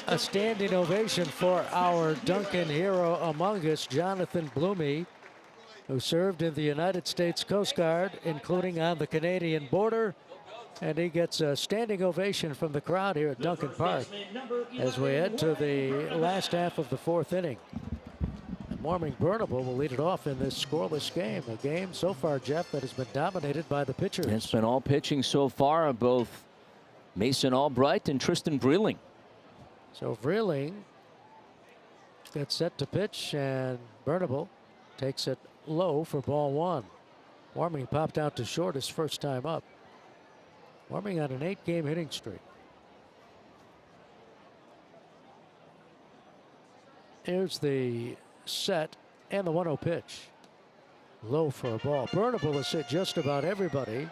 a standing ovation for our Duncan hero among us, Jonathan Blumey, who served in the United States Coast Guard, including on the Canadian border, And he gets a standing ovation from the crowd here at Duncan Park as we head to the last half of the fourth inning. And Warming Burnable will lead it off in this scoreless game. A game so far, Jeff, that has been dominated by the pitchers. It's been all pitching so far of both Mason Albright and Tristan Vreeling. So Vreeling gets set to pitch, and Burnable takes it low for ball one. Warming popped out to short his first time up. Warming on an 8-game hitting streak. Here's the set and the 1-0 pitch. Low for a ball. Burnable has hit just about everybody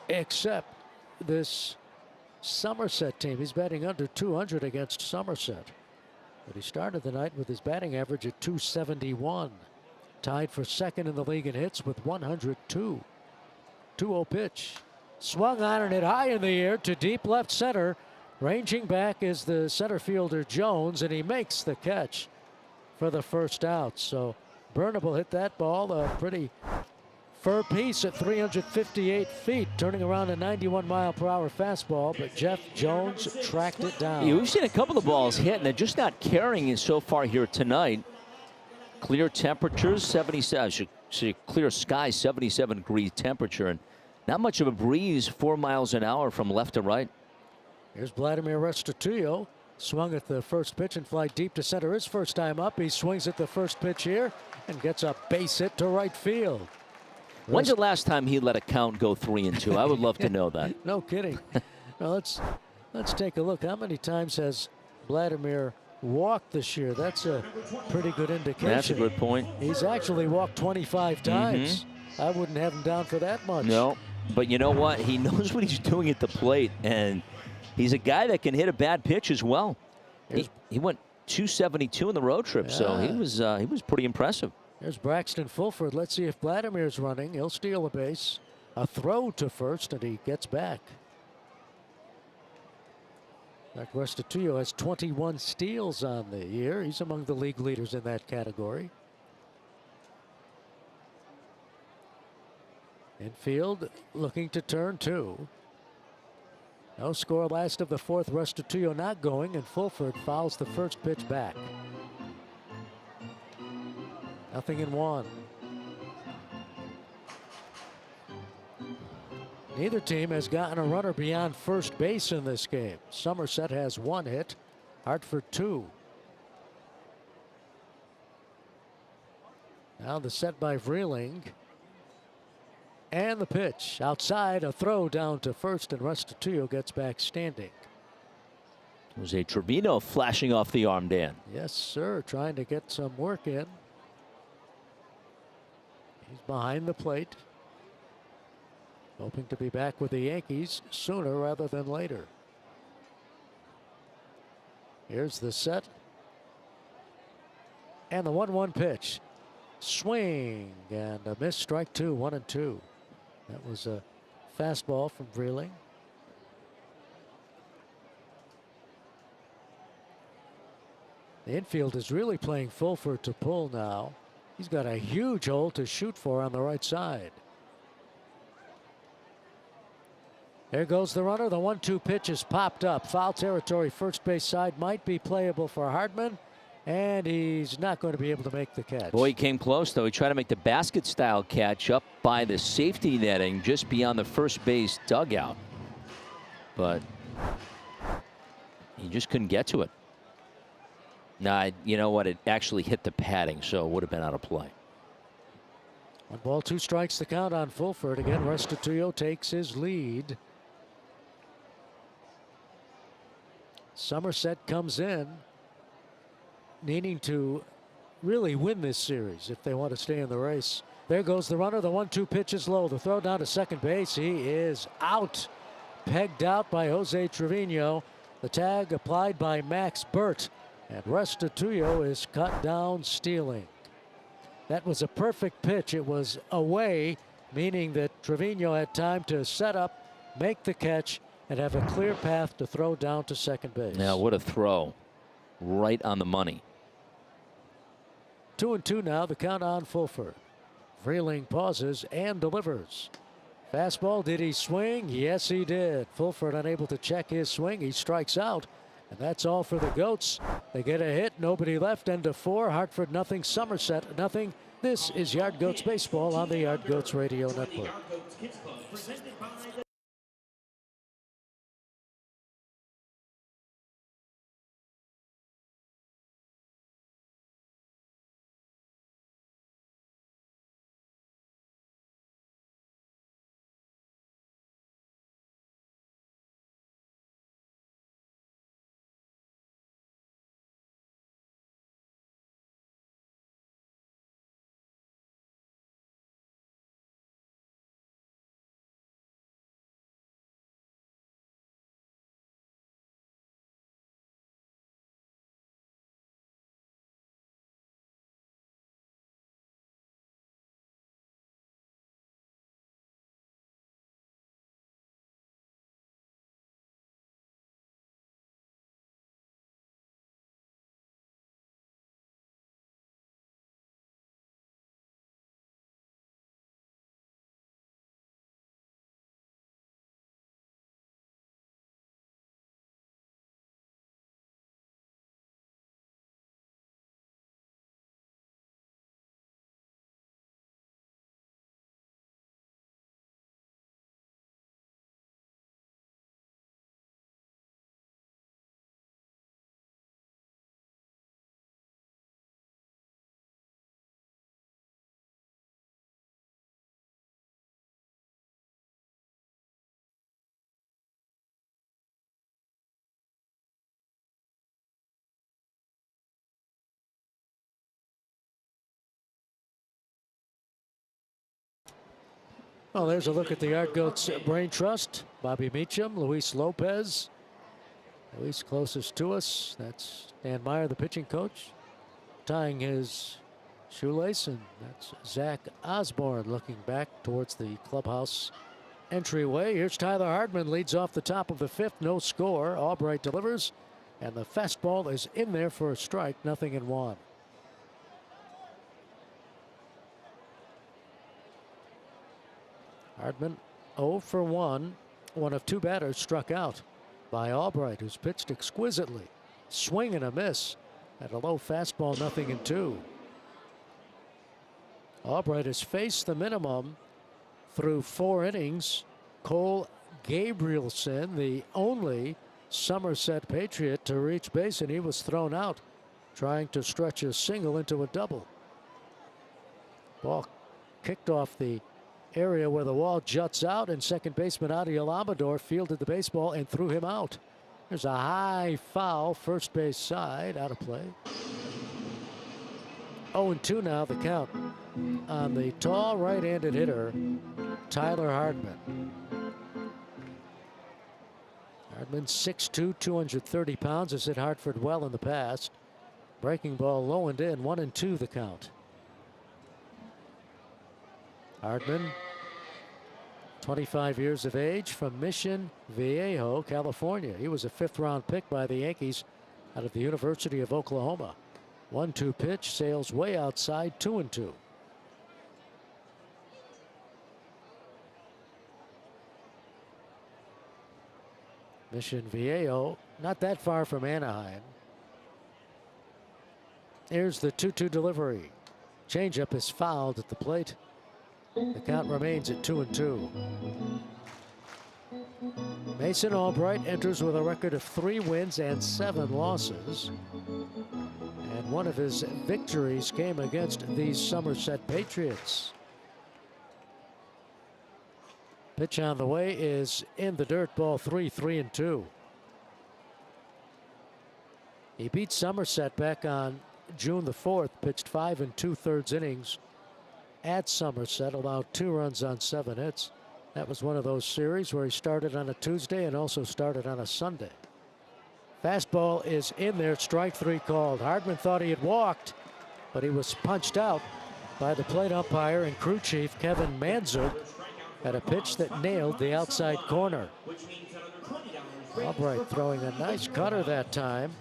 except this Somerset team. He's batting under 200 against Somerset. But he started the night with his batting average at 271. Tied for second in the league in hits with 102. 2-0 pitch. Swung on and hit high in the air to deep left center. Ranging back is the center fielder Jones, and he makes the catch for the first out. So Burnable hit that ball a pretty fur piece at 358 feet, turning around a 91-mile-per-hour fastball, but Jeff Jones tracked it down. Yeah, we've seen a couple of balls hit, and they're just not carrying it so far here tonight. Clear temperatures, 77, clear sky, 77-degree temperature, and not much of a breeze, 4 miles an hour from left to right. Here's Vladimir Restituyo. Swung at the first pitch and fly deep to center his first time up. He swings at the first pitch here and gets a base hit to right field. When's the last time he let a count go 3-2? I would love to know that. No kidding. Well, let's take a look. How many times has Vladimir walked this year? That's a pretty good indication. That's a good point. He's actually walked 25 times. I wouldn't have him down for that much. No, but you know what? He knows what he's doing at the plate, and he's a guy that can hit a bad pitch as well. He went 272 in the road trip, so he was pretty impressive. There's Braxton Fulford. Let's see if Vladimir's running. He'll steal a base. A throw to first, and he gets back. Restituyo has 21 steals on the year. He's among the league leaders in that category. Infield looking to turn two. No score last of the fourth. Restituyo not going, and Fulford fouls the first pitch back. 0-1. Neither team has gotten a runner beyond first base in this game. Somerset has 1 hit, Hartford 2. Now the set by Vreeling. And the pitch outside, a throw down to first, and Restituyo gets back standing. Jose Trevino flashing off the arm, Dan. Yes, sir, trying to get some work in. He's behind the plate, hoping to be back with the Yankees sooner rather than later. Here's the set. And the 1-1 pitch. Swing and a miss, strike two, 1-2. That was a fastball from Vreeling. The infield is really playing Fulford to pull now. He's got a huge hole to shoot for on the right side. There goes the runner. The 1-2 pitch is popped up. Foul territory, first base side, might be playable for Hardman. And he's not going to be able to make the catch. Boy, he came close, though. He tried to make the basket-style catch up by the safety netting just beyond the first base dugout. But he just couldn't get to it. Nah, you know what? It actually hit the padding, so it would have been out of play. 1 ball, 2 strikes, the count on Fulford. Again, Restituyo takes his lead. Somerset comes in, needing to really win this series if they want to stay in the race. There goes the runner. The 1-2 pitch is low. The throw down to second base. He is out. Pegged out by Jose Trevino. The tag applied by Max Burt. And Restituyo is cut down stealing. That was a perfect pitch. It was away, meaning that Trevino had time to set up, make the catch, and have a clear path to throw down to second base. Now, what a throw. Right on the money. 2-2 now, the count on Fulford. Vreeling pauses and delivers. Fastball, did he swing? Yes, he did. Fulford unable to check his swing. He strikes out. And that's all for the Goats. They get a hit. Nobody left. End of 4. Hartford nothing. Somerset nothing. This is Yard Goats Baseball on the Yard Goats Radio Network. Well, there's a look at the Yard Goats Brain Trust. Bobby Meacham, Luis Lopez. Luis closest to us. That's Dan Meyer, the pitching coach, tying his shoelace. And that's Zach Osborne looking back towards the clubhouse entryway. Here's Tyler Hardman, leads off the top of the 5th. No score. Albright delivers. And the fastball is in there for a strike. 0-1. Hardman 0 for 1. One of 2 batters struck out by Albright, who's pitched exquisitely. Swing and a miss at a low fastball, 0-2. Albright has faced the minimum through 4 innings. Cole Gabrielson, the only Somerset Patriot to reach base, and he was thrown out trying to stretch a single into a double. Ball kicked off the area where the wall juts out, and second baseman Adi Alamador fielded the baseball and threw him out. There's a high foul, first base side, out of play. 0-2 now the count on the tall right-handed hitter Tyler Hardman. Hardman 6'2", 230 pounds, has hit Hartford well in the past. Breaking ball low and in, 1-2 the count. Hardman, 25 years of age, from Mission Viejo, California. He was a 5th-round pick by the Yankees out of the University of Oklahoma. 1-2 pitch, sails way outside, 2-2. Mission Viejo, not that far from Anaheim. Here's the 2-2 delivery. Changeup is fouled at the plate. The count remains at 2-2. Mason Albright enters with a record of 3 wins and 7 losses. And one of his victories came against the Somerset Patriots. Pitch on the way is in the dirt, ball 3, 3-2. He beat Somerset back on June the 4th, pitched 5 2/3 innings at Somerset, allowed 2 runs on 7 hits. That was one of those series where he started on a Tuesday and also started on a Sunday. Fastball is in there, strike 3 called. Hardman thought he had walked, but he was punched out by the plate umpire and crew chief Kevin Manzuk at a pitch that nailed the outside corner. Albright throwing a nice cutter that time,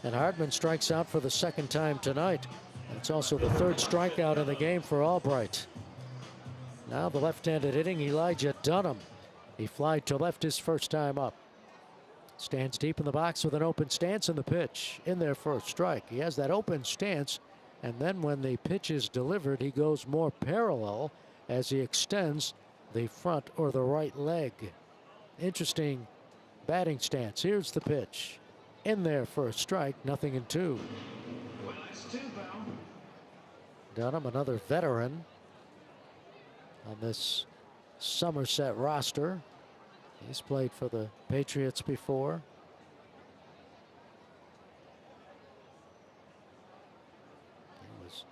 and Hardman strikes out for the 2nd time tonight. It's also the 3rd strikeout in the game for Albright. Now the left-handed hitting Elijah Dunham. He flied to left his first time up. Stands deep in the box with an open stance, and the pitch in there for a strike. He has that open stance, and then when the pitch is delivered, he goes more parallel as he extends the front or the right leg. Interesting batting stance. Here's the pitch. In there for a strike, 0-2. Dunham, another veteran on this Somerset roster. He's played for the Patriots before. He was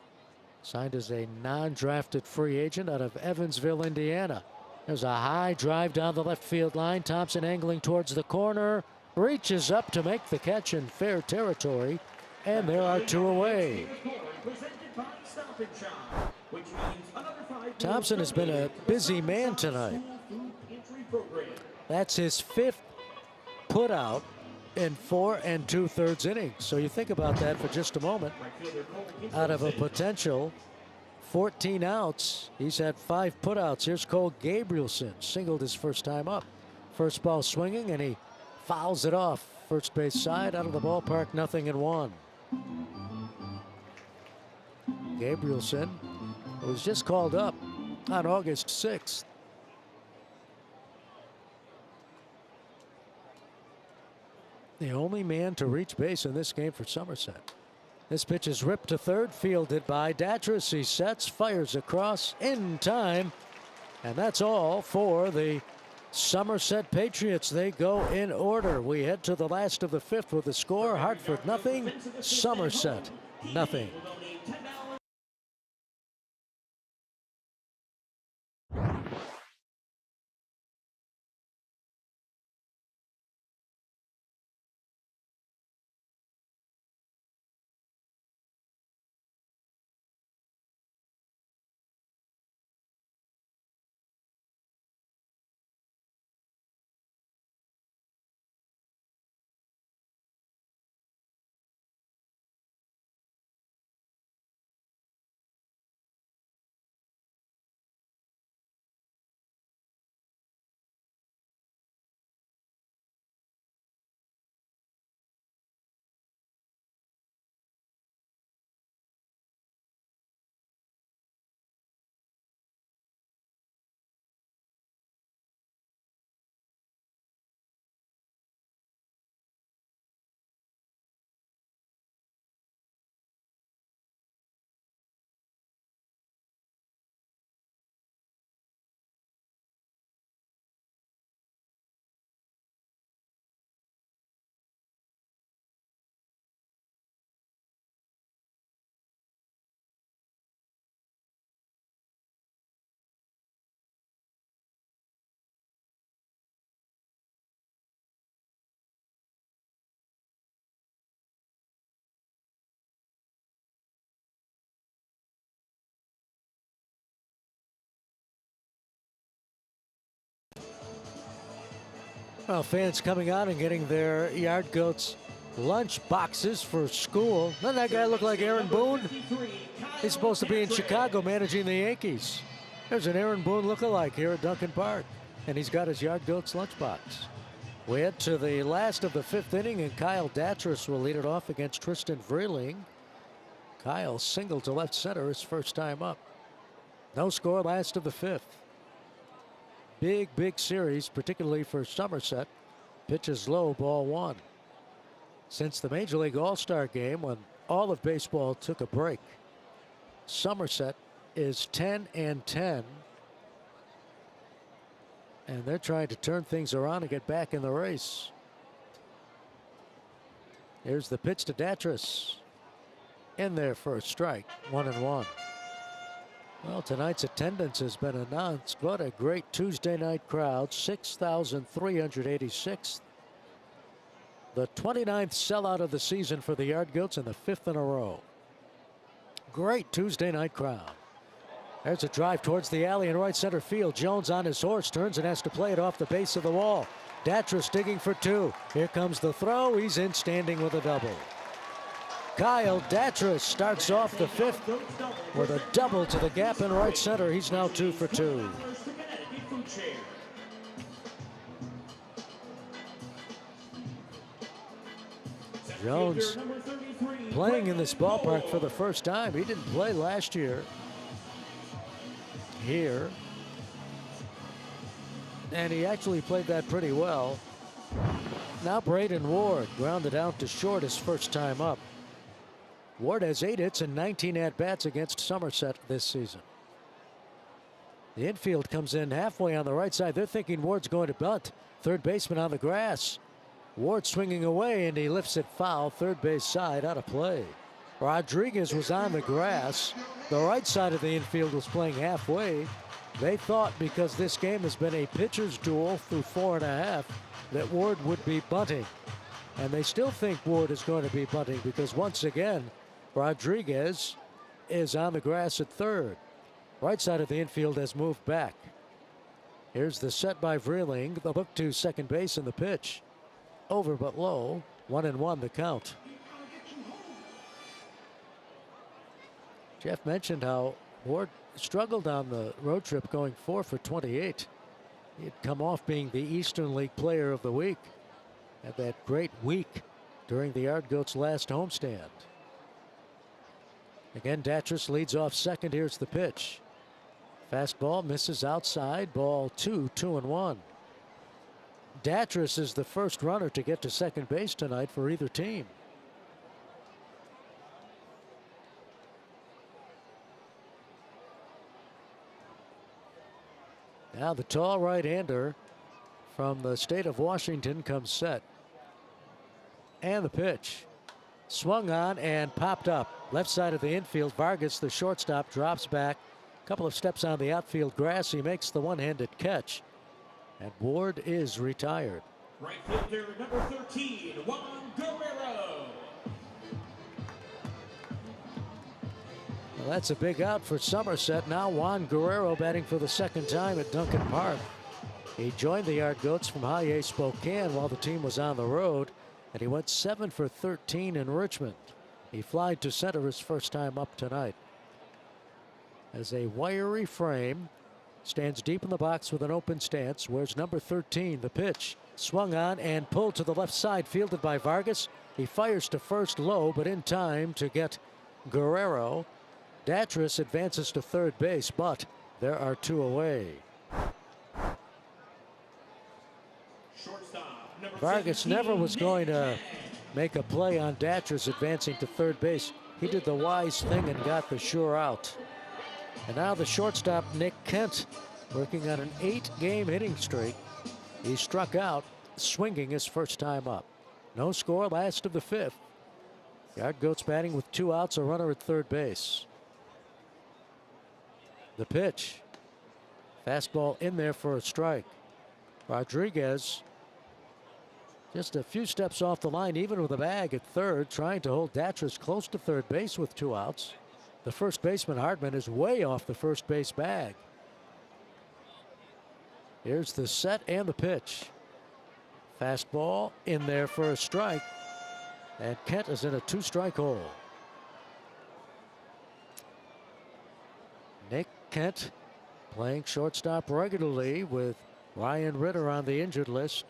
signed as a non-drafted free agent out of Evansville, Indiana. There's a high drive down the left field line. Thompson angling towards the corner. Reaches up to make the catch in fair territory. And there are two away. Thompson has been a busy man tonight. That's his 5th putout in 4 2/3 innings. So you think about that for just a moment. Out of a potential 14 outs, he's had 5 putouts. Here's Cole Gabrielson, singled his first time up. First ball swinging, and he fouls it off first base side out of the ballpark, 0-1. Gabrielson was just called up on August 6th. The only man to reach base in this game for Somerset. This pitch is ripped to third, fielded by Datras. He sets, fires across in time, and that's all for the Somerset Patriots. They go in order. We head to the last of the 5th with the score: Hartford 0, Somerset 0. Well, fans coming out and getting their Yard Goats lunch boxes for school. Doesn't that guy look like Aaron Boone? He's supposed to be in Chicago managing the Yankees. There's an Aaron Boone lookalike here at Duncan Park, and he's got his Yard Goats lunchbox. We head to the last of the 5th inning, and Kyle Datras will lead it off against Tristan Vreeling. Kyle singled to left center his first time up. No score, last of the 5th. Big series, particularly for Somerset. Pitches low, ball 1. Since the Major League All-Star game, when all of baseball took a break, Somerset is 10-10. And they're trying to turn things around and get back in the race. Here's the pitch to Datras. In there for a strike, 1-1. Well, tonight's attendance has been announced. What a great Tuesday night crowd, 6,386. The 29th sellout of the season for the Yard Goats and the 5th in a row. Great Tuesday night crowd. There's a drive towards the alley in right center field. Jones on his horse, turns and has to play it off the base of the wall. Datras digging for 2. Here comes the throw. He's in standing with a double. Kyle Datras starts off the fifth with a double to the gap in right center. He's now 2 for 2. Jones playing in this ballpark for the first time. He didn't play last year here, and he actually played that pretty well. Now Braden Ward grounded out to short his first time up. Ward has 8 hits and 19 at-bats against Somerset this season. The infield comes in halfway on the right side. They're thinking Ward's going to bunt. Third baseman on the grass. Ward swinging away, and he lifts it foul. Third base side out of play. Rodriguez was on the grass. The right side of the infield was playing halfway. They thought, because this game has been a pitcher's duel through 4.5, that Ward would be bunting. And they still think Ward is going to be bunting because, once again, Rodriguez is on the grass at third. Right side of the infield has moved back. Here's the set by Vreeling. The hook to second base in the pitch. Over but low. 1-1 the count. Jeff mentioned how Ward struggled on the road trip, going 4 for 28. He had come off being the Eastern League Player of the Week. Had that great week during the Yard Goats' last homestand. Again, Datras leads off second. Here's the pitch. Fastball misses outside. Ball 2, 2-1. Datras is the first runner to get to second base tonight for either team. Now the tall right-hander from the state of Washington comes set. And the pitch. Swung on and popped up. Left side of the infield. Vargas, the shortstop, drops back. A couple of steps on the outfield grass. He makes the one-handed catch. And Ward is retired. Right fielder number 13, Juan Guerrero. Well, that's a big out for Somerset. Now Juan Guerrero batting for the second time at Duncan Park. He joined the Yard Goats from High A Spokane while the team was on the road, and he went 7 for 13 in Richmond. He flied to center his first time up tonight. As a wiry frame, stands deep in the box with an open stance. Wears number 13. The pitch swung on and pulled to the left side, fielded by Vargas. He fires to first low, but in time to get Guerrero. Datras advances to third base, but there are 2 away. Vargas never was going to make a play on Datras advancing to third base. He did the wise thing and got the sure out. And now the shortstop, Nick Kent, working on an 8-game hitting streak. He struck out, swinging his first time up. No score, last of the 5th. Yard Goats batting with 2 outs, a runner at third base. The pitch. Fastball in there for a strike. Rodriguez just a few steps off the line, even with a bag at third, trying to hold Datras close to third base with 2 outs. The first baseman, Hardman, is way off the first base bag. Here's the set and the pitch. Fastball in there for a strike. And Kent is in a 2-strike hole. Nick Kent playing shortstop regularly with Ryan Ritter on the injured list.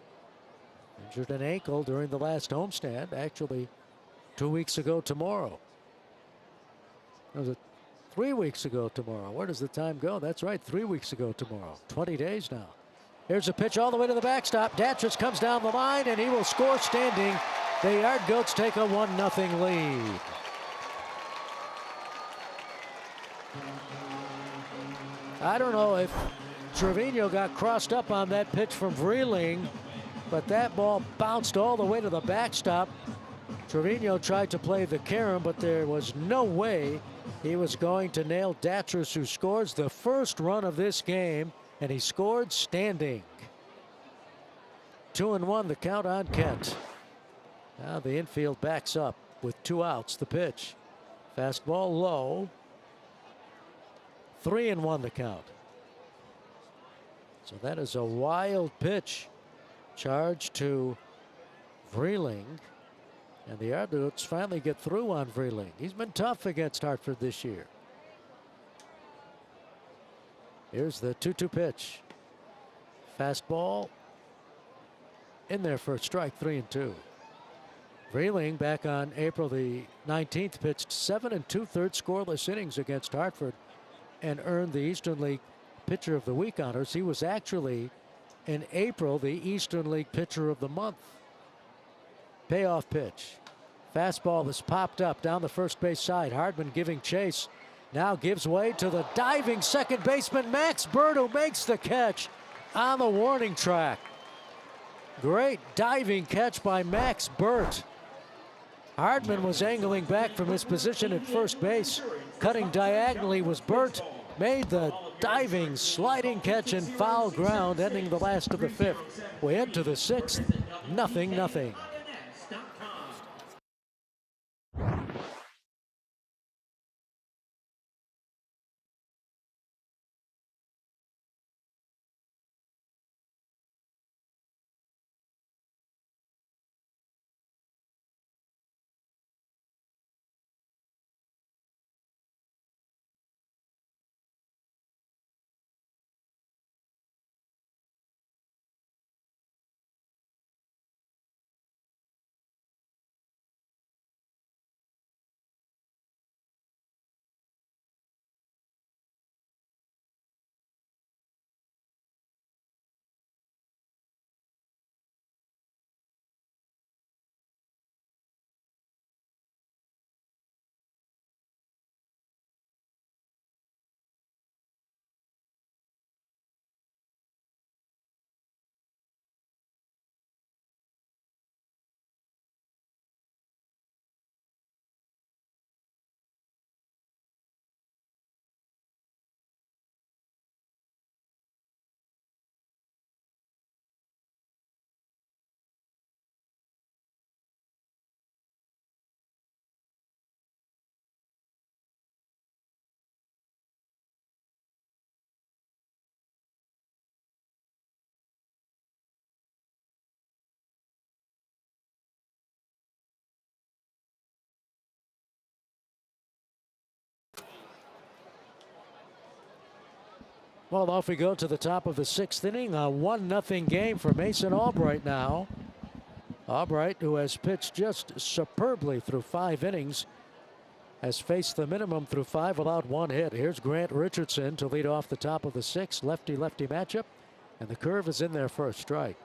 Injured an ankle during the last homestand, actually 2 weeks ago tomorrow. Was it 3 weeks ago tomorrow? Where does the time go? That's right, 3 weeks ago tomorrow. 20 days now. Here's a pitch all the way to the backstop. Datras comes down the line, and he will score standing. The Yard Goats take a 1-0 lead. I don't know if Trevino got crossed up on that pitch from Vreeling, but that ball bounced all the way to the backstop. Trevino tried to play the carom, but there was no way he was going to nail Datras, who scores the first run of this game, and he scored standing. 2-1 the count on Kent. Now the infield backs up with 2 outs. The pitch. Fastball low. 3-1 the count. So that is a wild pitch. Charge to Vreeling. And the Patriots finally get through on Vreeling. He's been tough against Hartford this year. Here's the 2-2 pitch. Fastball in there for a strike, 3-2. Vreeling back on April the 19th pitched 7 2/3 scoreless innings against Hartford and earned the Eastern League Pitcher of the Week honors. He was actually in April the Eastern League Pitcher of the Month. Payoff pitch. Fastball is popped up down the first base side. Hardman giving chase. Now gives way to the diving second baseman Max Bird, who makes the catch on the warning track. Great diving catch by Max Burt. Hardman was angling back from his position at first base. Cutting diagonally was Burt. Made the diving, sliding catch in foul ground, ending the last of the fifth. We head to the sixth. 0-0. Well, off we go to the top of the sixth inning. A 1-0 game for Mason Albright now. Albright, who has pitched just superbly through 5 innings, has faced the minimum through 5 without 1 hit. Here's Grant Richardson to lead off the top of the 6th. Lefty-lefty matchup, and the curve is in there for a strike.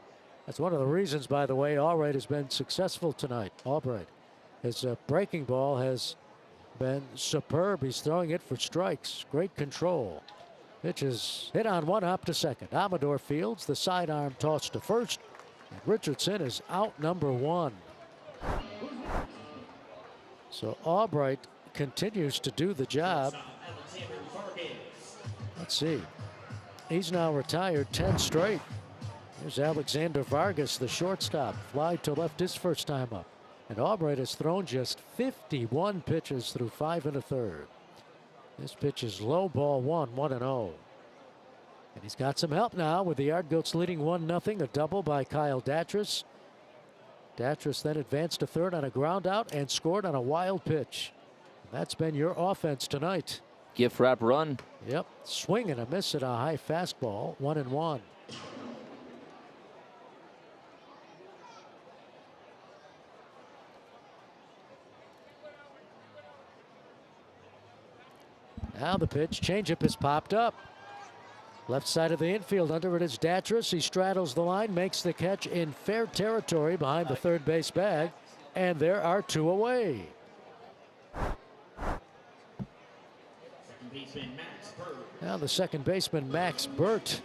That's one of the reasons, by the way, Albright has been successful tonight. Albright, his breaking ball has been superb. He's throwing it for strikes. Great control. Pitch is hit on one, up to second. Amador fields the sidearm toss to first. And Richardson is out number 1. So Albright continues to do the job. Let's see. He's now retired 10 straight. Here's Alexander Vargas, the shortstop. Fly to left his first time up. And Albright has thrown just 51 pitches through 5 1/3. This pitch is low, ball 1, 1-0. And he's got some help now with the Yardgoats leading 1-0. A double by Kyle Datras. Datras then advanced to third on a ground out and scored on a wild pitch. And that's been your offense tonight. Gift wrap run. Yep, swing and a miss at a high fastball, 1-1. Now the pitch, changeup is popped up. Left side of the infield, under it is Datras. He straddles the line, makes the catch in fair territory behind the third base bag, and there are 2 away. Now the second baseman, Max Burt.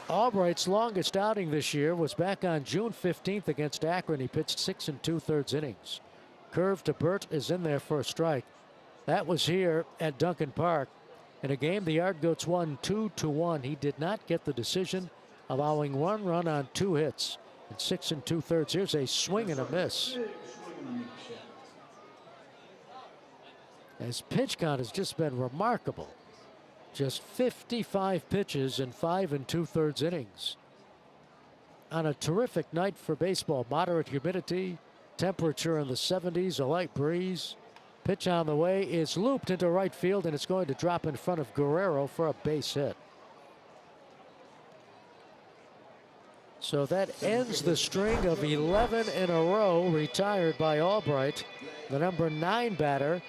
Albright's longest outing this year was back on June 15th against Akron. He pitched 6 2/3 innings. Curve to Burt is in there for a strike. That was here at Duncan Park. In a game the Yardgoats won 2-1. He did not get the decision, allowing 1 run on 2 hits in 6 2/3. Here's a swing and a miss. His pitch count has just been remarkable. Just 55 pitches in 5 2/3 innings. on a terrific night for baseball. Moderate humidity, temperature in the 70s, a light breeze. Pitch on the way is looped into right field, and it's going to drop in front of Guerrero for a base hit. So that ends the string of 11 in a row retired by Albright. The number 9 batter,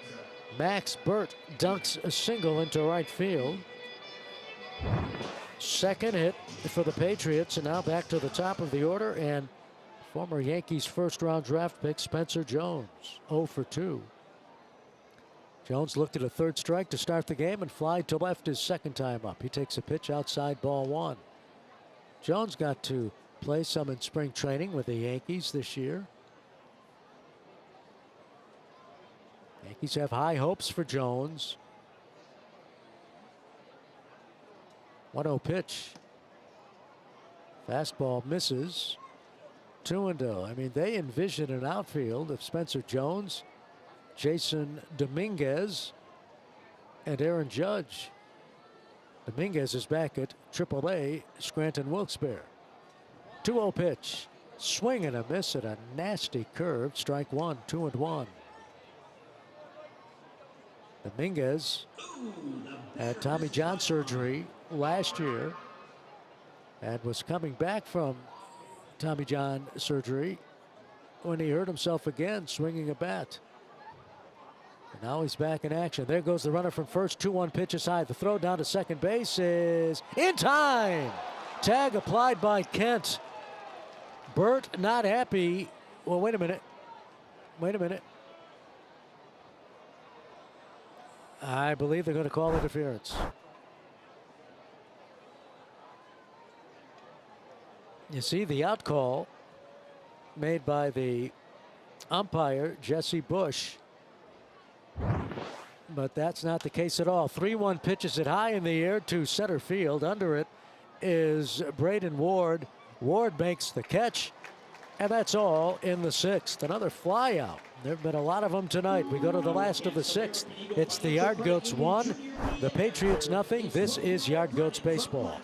Max Burt, dunks a single into right field. Second hit for the Patriots, and now back to the top of the order, and former Yankees first-round draft pick Spencer Jones, 0 for 2. Jones looked at a third strike to start the game and fly to left his second time up. He takes a pitch outside, ball 1. Jones got to play some in spring training with the Yankees this year. Yankees have high hopes for Jones. 1-0 pitch. Fastball misses. 2-0. I mean, they envision an outfield of Spencer Jones, Jason Dominguez, and Aaron Judge. Dominguez is back at AAA Scranton Wilkes-Barre. 2-0 pitch. Swing and a miss at a nasty curve. Strike 1, 2-1. Dominguez had Tommy John surgery last year and was coming back from Tommy John surgery when he hurt himself again swinging a bat. And now he's back in action. There goes the runner from first. 2-1 pitch is high. The throw down to second base is in time. Tag applied by Kent. Burt not happy. Well, wait a minute. I believe they're going to call interference. You see the out call made by the umpire, Jesse Bush. But that's not the case at all. 3-1 pitches it high in the air to center field. Under it is Braden Ward. Ward makes the catch, and that's all in the 6th. Another fly out. There have been a lot of them tonight. We go to the last of the 6th. It's the Yard Goats 1, the Patriots nothing. This is Yard Goats baseball.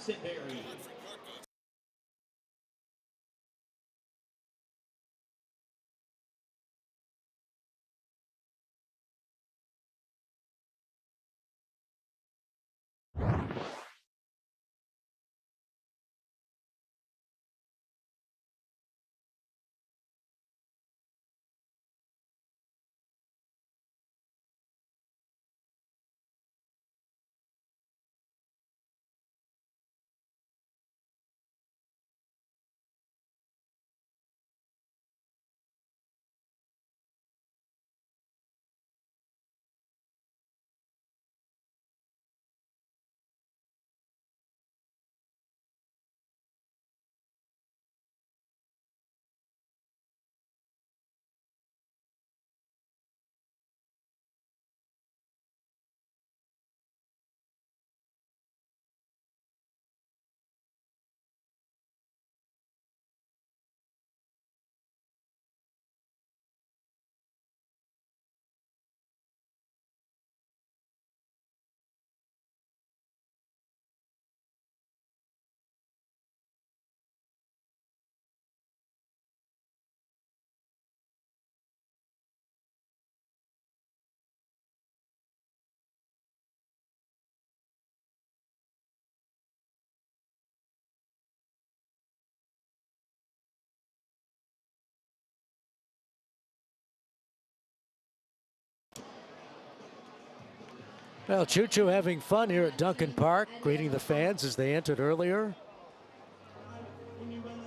Well, Choo-Choo having fun here at Duncan Park, greeting the fans as they entered earlier.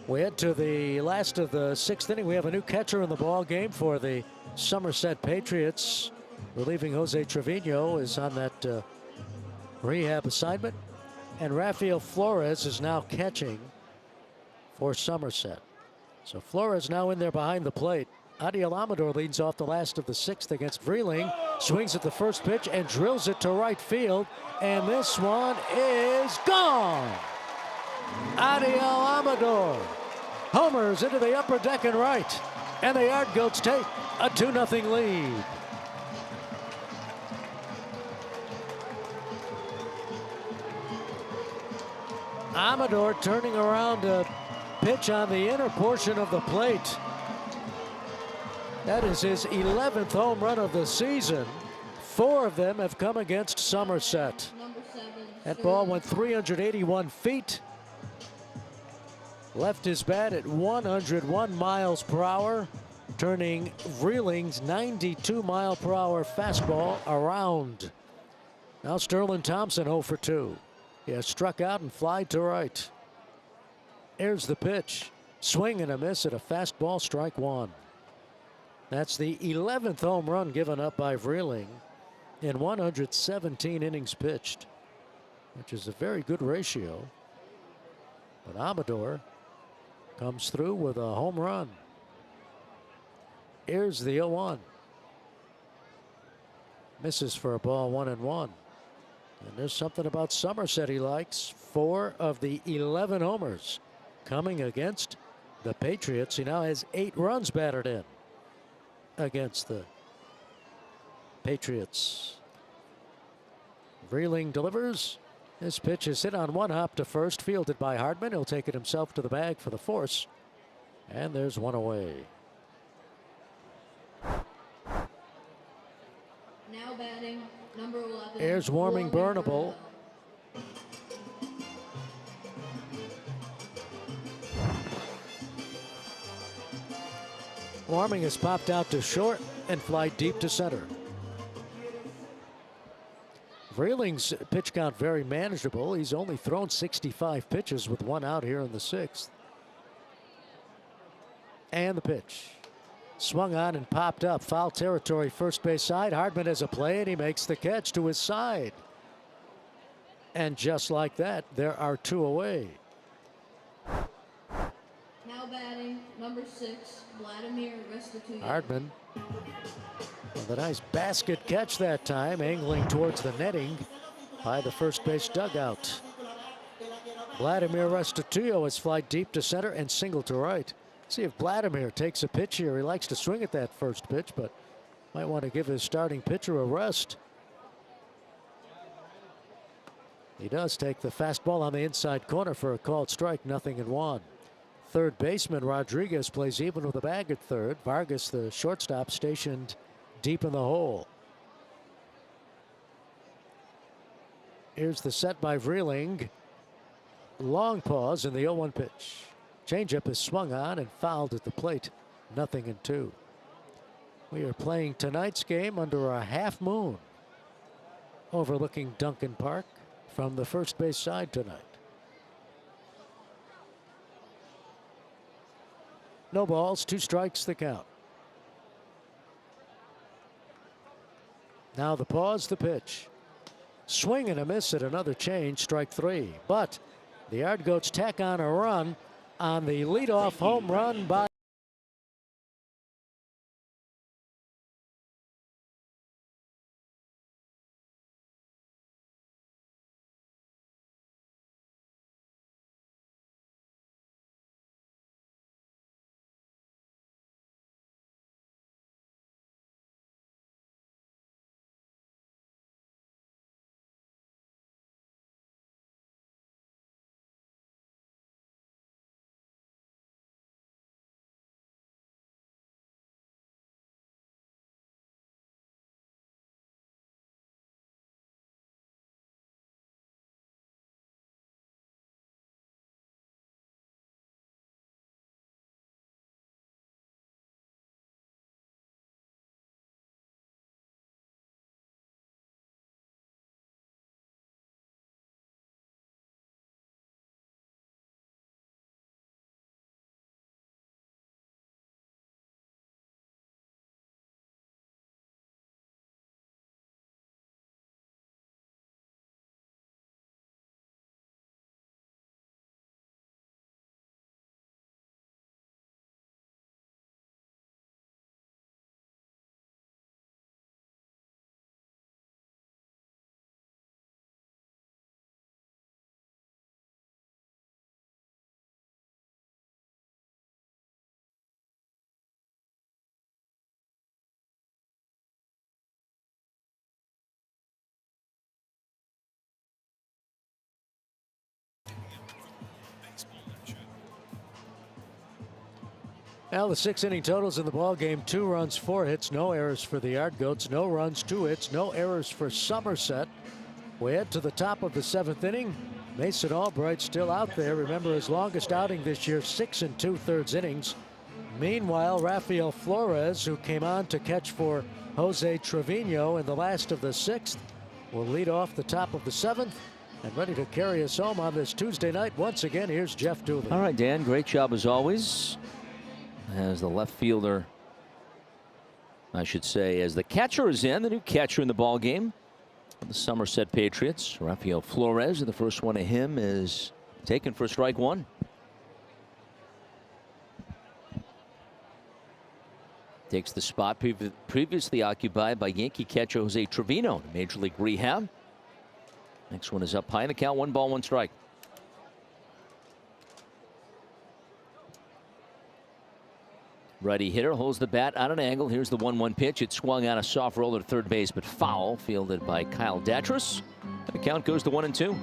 We head to the last of the 6th inning. We have a new catcher in the ball game for the Somerset Patriots. Relieving Jose Trevino is on that rehab assignment. And Rafael Flores is now catching for Somerset. So Flores now in there behind the plate. Adiel Amador leads off the last of the 6th against Vreeling. Swings at the first pitch and drills it to right field. And this one is gone. Adiel Amador homers into the upper deck and right. And the Yard Goats take a 2-0 lead. Amador turning around a pitch on the inner portion of the plate. That is his 11th home run of the season. 4 of them have come against Somerset. That ball went 381 feet. Left his bat at 101 miles per hour, turning Vreeling's 92-mile-per-hour fastball around. Now Sterling Thompson 0 for 2. He has struck out and flied to right. Here's the pitch. Swing and a miss at a fastball, strike 1. That's the 11th home run given up by Vreeling in 117 innings pitched, which is a very good ratio. But Amador comes through with a home run. Here's the 0-1. Misses for a ball, 1-1. And there's something about Somerset he likes. 4 of the 11 homers coming against the Patriots. He now has 8 runs batted in against the Patriots. Vreeling delivers. This pitch is hit on one hop to first, fielded by Hartman. He'll take it himself to the bag for the force. And there's one away. Now batting, number 11. Here's Warming Burnable. Warming has popped out to short and fly deep to center. Vreeling's pitch count very manageable. He's only thrown 65 pitches with 1 out here in the 6th. And the pitch. Swung on and popped up. Foul territory, first base side. Hartman has a play, and he makes the catch to his side. And just like that, there are 2 away. Now batting, number 6, Vladimir Restitution. Hartman with a nice basket catch that time, angling towards the netting by the first base dugout. Vladimir Restitution has fly deep to center and single to right. See if Vladimir takes a pitch here. He likes to swing at that first pitch, but might want to give his starting pitcher a rest. He does take the fastball on the inside corner for a called strike, 0-1. Third baseman Rodriguez plays even with a bag at third. Vargas, the shortstop, stationed deep in the hole. Here's the set by Vreeling. Long pause in the 0-1 pitch. Changeup is swung on and fouled at the plate. 0-2. We are playing tonight's game under a half moon, overlooking Duncan Park from the first base side tonight. No balls, 2 strikes the count. Now the pause, the pitch. Swing and a miss at another change, strike 3. But the Yard Goats tack on a run on the leadoff home run by Well, the 6-inning totals in the ball game: 2 runs, 4 hits, no errors for the Yard Goats, no runs, 2 hits, no errors for Somerset. We head to the top of the 7th inning. Mason Albright still out there. Remember, his longest outing this year, 6 2/3 innings. Meanwhile, Rafael Flores, who came on to catch for Jose Trevino in the last of the 6th, will lead off the top of the 7th. And ready to carry us home on this Tuesday night. Once again, here's Jeff Dooley. All right, Dan, great job as always. As the left fielder, I should say, as the catcher is in, the new catcher in the ball game, the Somerset Patriots, Rafael Flores, and the first one of him is taken for strike 1. Takes the spot previously occupied by Yankee catcher Jose Trevino in Major League Rehab. Next one is up high in the count, 1 ball, 1 strike. Righty hitter holds the bat on an angle. Here's the 1-1 pitch. It swung on a soft roller to third base, but foul, fielded by Kyle Datras. And the count goes to 1-2.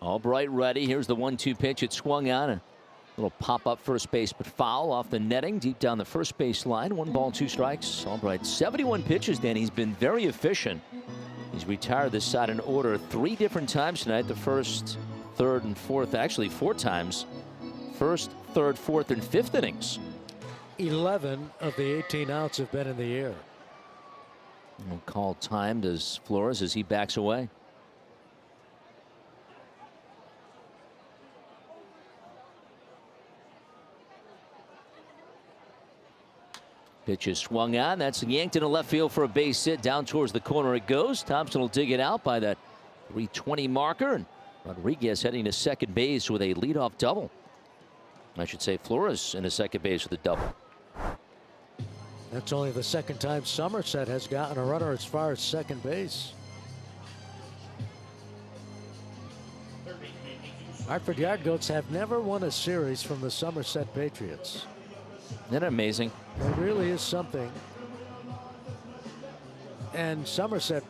Albright ready. Here's the 1-2 pitch. It swung on a little pop up first base, but foul off the netting deep down the first base line. 1 ball, 2 strikes. Albright, 71 pitches, Dan. He's been very efficient. He's retired this side in order 3 different times tonight. The first, third, and fourth, actually 4 times. First, third, fourth, and fifth innings. 11 of the 18 outs have been in the air. Call timed as Flores as he backs away. Pitch is swung on. That's yanked into left field for a base hit. Down towards the corner it goes. Thompson will dig it out by that 320 marker. And Rodriguez heading to second base with a leadoff double. I should say Flores into second base with a double. That's only the second time Somerset has gotten a runner as far as second base. Hartford Yard Goats have never won a series from the Somerset Patriots. Isn't that amazing? It really is something. And Somerset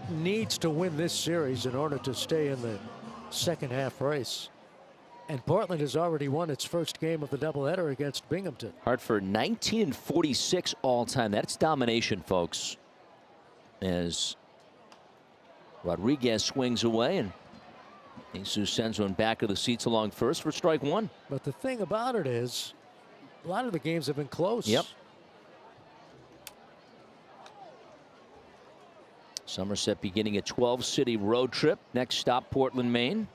needs to win this series in order to stay in the second half race. And Portland has already won its first game of the doubleheader against Binghamton. Hartford 19-46 all time. That's domination, folks. As Rodriguez swings away and Jesus sends one back of the seats along first for strike 1. But the thing about it is, a lot of the games have been close. Yep. Somerset beginning a 12-city road trip. Next stop, Portland, Maine.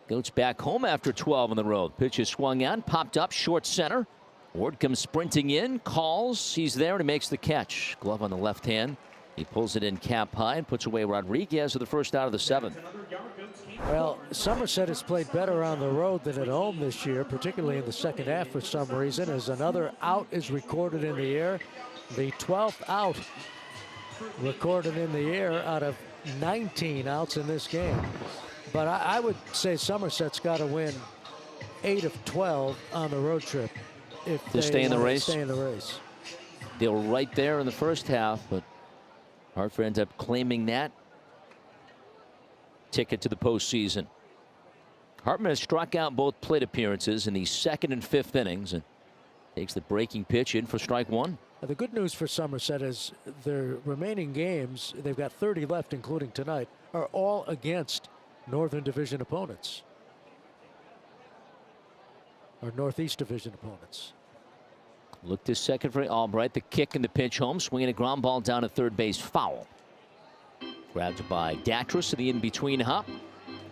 Goats back home after 12 on the road. Pitch is swung on, popped up, short center. Ward comes sprinting in, calls. He's there and he makes the catch. Glove on the left hand. He pulls it in cap high and puts away Rodriguez with the first out of the 7th. Well, Somerset has played better on the road than at home this year, particularly in the second half for some reason, as another out is recorded in the air. The 12th out recorded in the air out of 19 outs in this game. But I would say Somerset's got to win 8 of 12 on the road trip if to stay in the race. Stay in the race. They were right there in the first half, but Hartford ends up claiming that ticket to the postseason. Hartman has struck out both plate appearances in the 2nd and 5th innings and takes the breaking pitch in for strike 1. Now, the good news for Somerset is their remaining games, they've got 30 left, including tonight, are all against Northern Division opponents. Or Northeast Division opponents. Look to second for Albright. The kick and the pitch home. Swinging a ground ball down at third base. Foul. Grabbed by Datras in the in-between hop.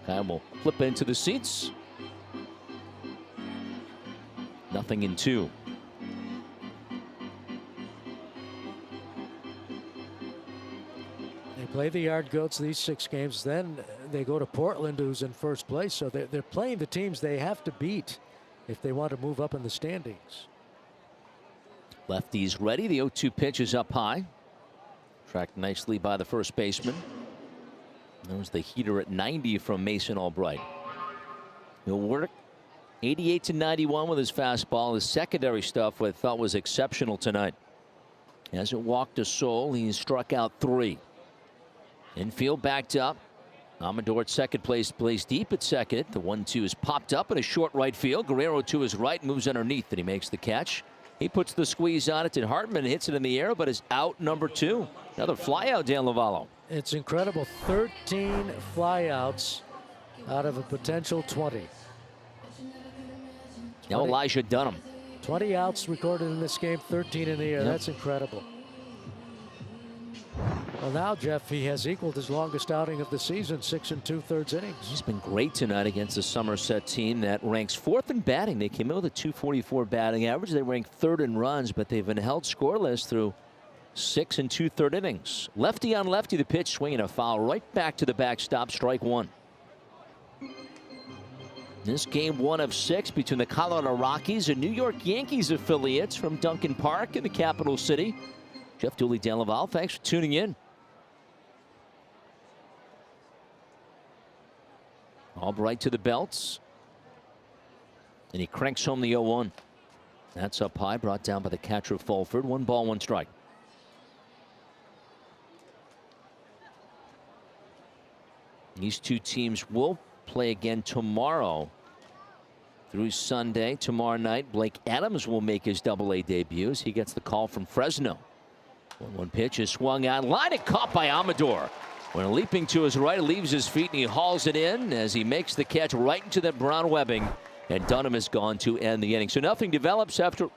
Guy will flip into the seats. 0-2. They play the Yard Goats these 6 games. Then they go to Portland, who's in first place. So they're playing the teams they have to beat if they want to move up in the standings. Lefties ready. The 0-2 pitch is up high. Tracked nicely by the first baseman. There's the heater at 90 from Mason Albright. He'll work 88-91 with his fastball. His secondary stuff, what I thought was exceptional tonight. Hasn't walked a soul. He's struck out 3. Infield backed up. Amador at second place, plays deep at second. The 1-2 is popped up in a short right field. Guerrero to his right, moves underneath, and he makes the catch. He puts the squeeze on it to Hartman, hits it in the air, but is out number 2. Another flyout, Dan Lovallo. It's incredible. 13 flyouts out of a potential 20. Now Elijah Dunham. 20 outs recorded in this game, 13 in the air. Yep. That's incredible. Well, now, Jeff, he has equaled his longest outing of the season, 6 2/3 innings. He's been great tonight against the Somerset team that ranks 4th in batting. They came in with a .244 batting average. They rank 3rd in runs, but they've been held scoreless through 6 2/3 innings. Lefty on lefty, the pitch, swinging a foul right back to the backstop, strike 1. This game 1 of 6 between the Colorado Rockies and New York Yankees affiliates from Duncan Park in the capital city. Jeff Dooley, Dan Laval, thanks for tuning in. Albright to the belts. And he cranks home the 0-1. That's up high, brought down by the catcher Fulford. 1 ball, 1 strike. These two teams will play again tomorrow through Sunday. Tomorrow night, Blake Adams will make his Double-A debut as he gets the call from Fresno. 1-1 pitch is swung on, line and caught by Amador. When leaping to his right, leaves his feet and he hauls it in as he makes the catch right into that brown webbing. And Dunham is gone to end the inning. So nothing develops after.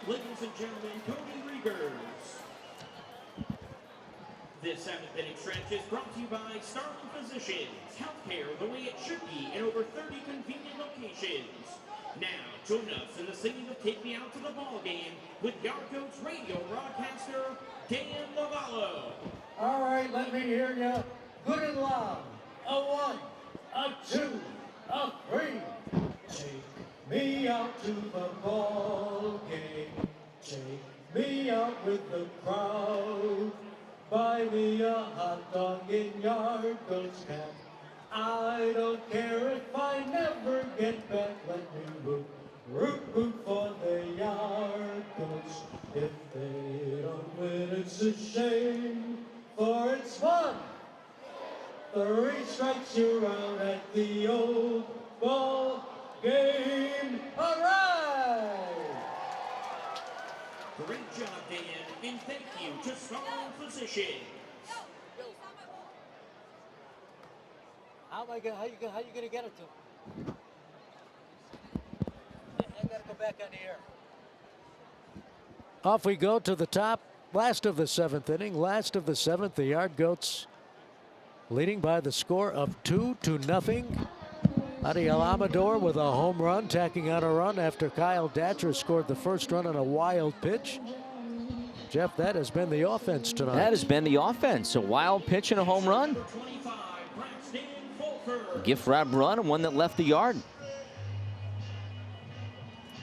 Ladies and gentlemen, Cody Riegers. This 7th inning stretch is brought to you by Starling Physicians. Healthcare the way it should be in over 30 convenient locations. Now, join us in the singing of Take Me Out to the Ball Game with Yardcoats radio broadcaster Dan Lovallo. All right, let me hear you good and loud. A 1, a 2, a 3. Take me out to the ball game. Take me out with the crowd. Buy me a hot dog in Yardcoats camp. I don't care if I never get back. Let me root, root, root for the Yardcoats. If they don't win, it's a shame, for it's fun. 3 strikes, you're out at the old ball game. All right! Great job, Dan, and thank you to Starling Physicians. How you gonna get it to him? I gotta go back on the air. Off we go to the top. Last of the 7th inning. Last of the 7th. The Yard Goats leading by the score of 2-0. Ariel Amador with a home run, tacking on a run after Kyle Datcher scored the first run on a wild pitch. Jeff, that has been the offense tonight. That has been the offense. A wild pitch and a home run. A gift wrap run and one that left the yard.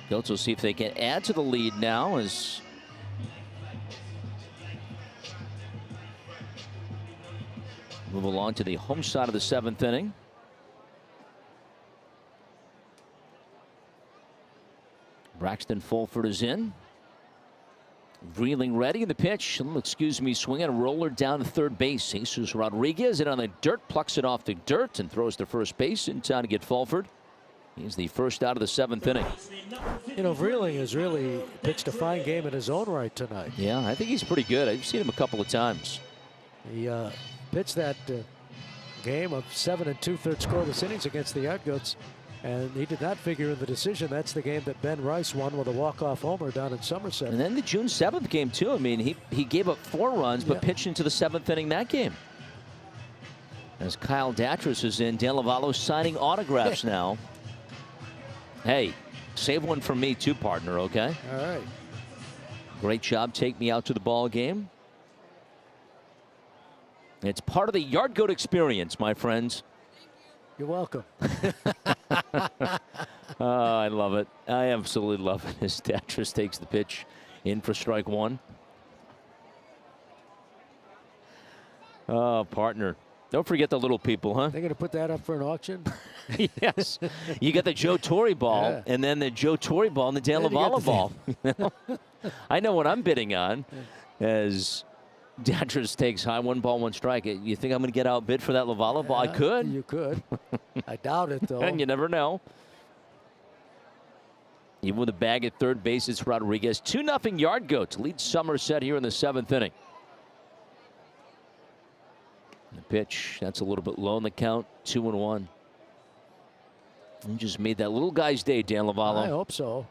Goats will see if they can add to the lead now as move along to the home side of the 7th inning. Braxton Fulford is in. Vreeling ready in the pitch. Swinging a roller down to third base. Jesus Rodriguez it on the dirt, plucks it off the dirt and throws to first base in time to get Fulford. He's the first out of the 7th inning. You know, Vreeling has really pitched a fine game in his own right tonight. Yeah, I think he's pretty good. I've seen him a couple of times. He pitched that game of 7 2/3 scoreless innings against the Yard Goats, and he did not figure in the decision. That's the game that Ben Rice won with a walk-off homer down in Somerset. And then the June 7th game, too. I mean, he gave up 4 runs, but pitched into the 7th inning that game. As Kyle Datras is in, Dan Lovallo signing autographs now. Hey, save one from me, too, partner, okay? All right. Great job. Take me out to the ball game. It's part of the Yard Goat experience, my friends. You're welcome. Oh, I love it. I absolutely love it as Datras takes the pitch in for strike one. Oh, partner. Don't forget the little people, huh? They're going to put that up for an auction? Yes. You got the Joe Torre ball, Yeah. and then the Joe Torre ball and the Dan Then you got Lovallo the ball. I know what I'm bidding on as Datras takes high, 1 ball, 1 strike. You think I'm going to get outbid for that Lovallo ball? I could. You could. I doubt it, though. And you never know. Even with a bag at third base, it's Rodriguez. 2-0 Yard Goats lead Somerset here in the 7th inning. The pitch, that's a little bit low in the count, 2-1. You just made that little guy's day, Dan Lovallo. I hope so.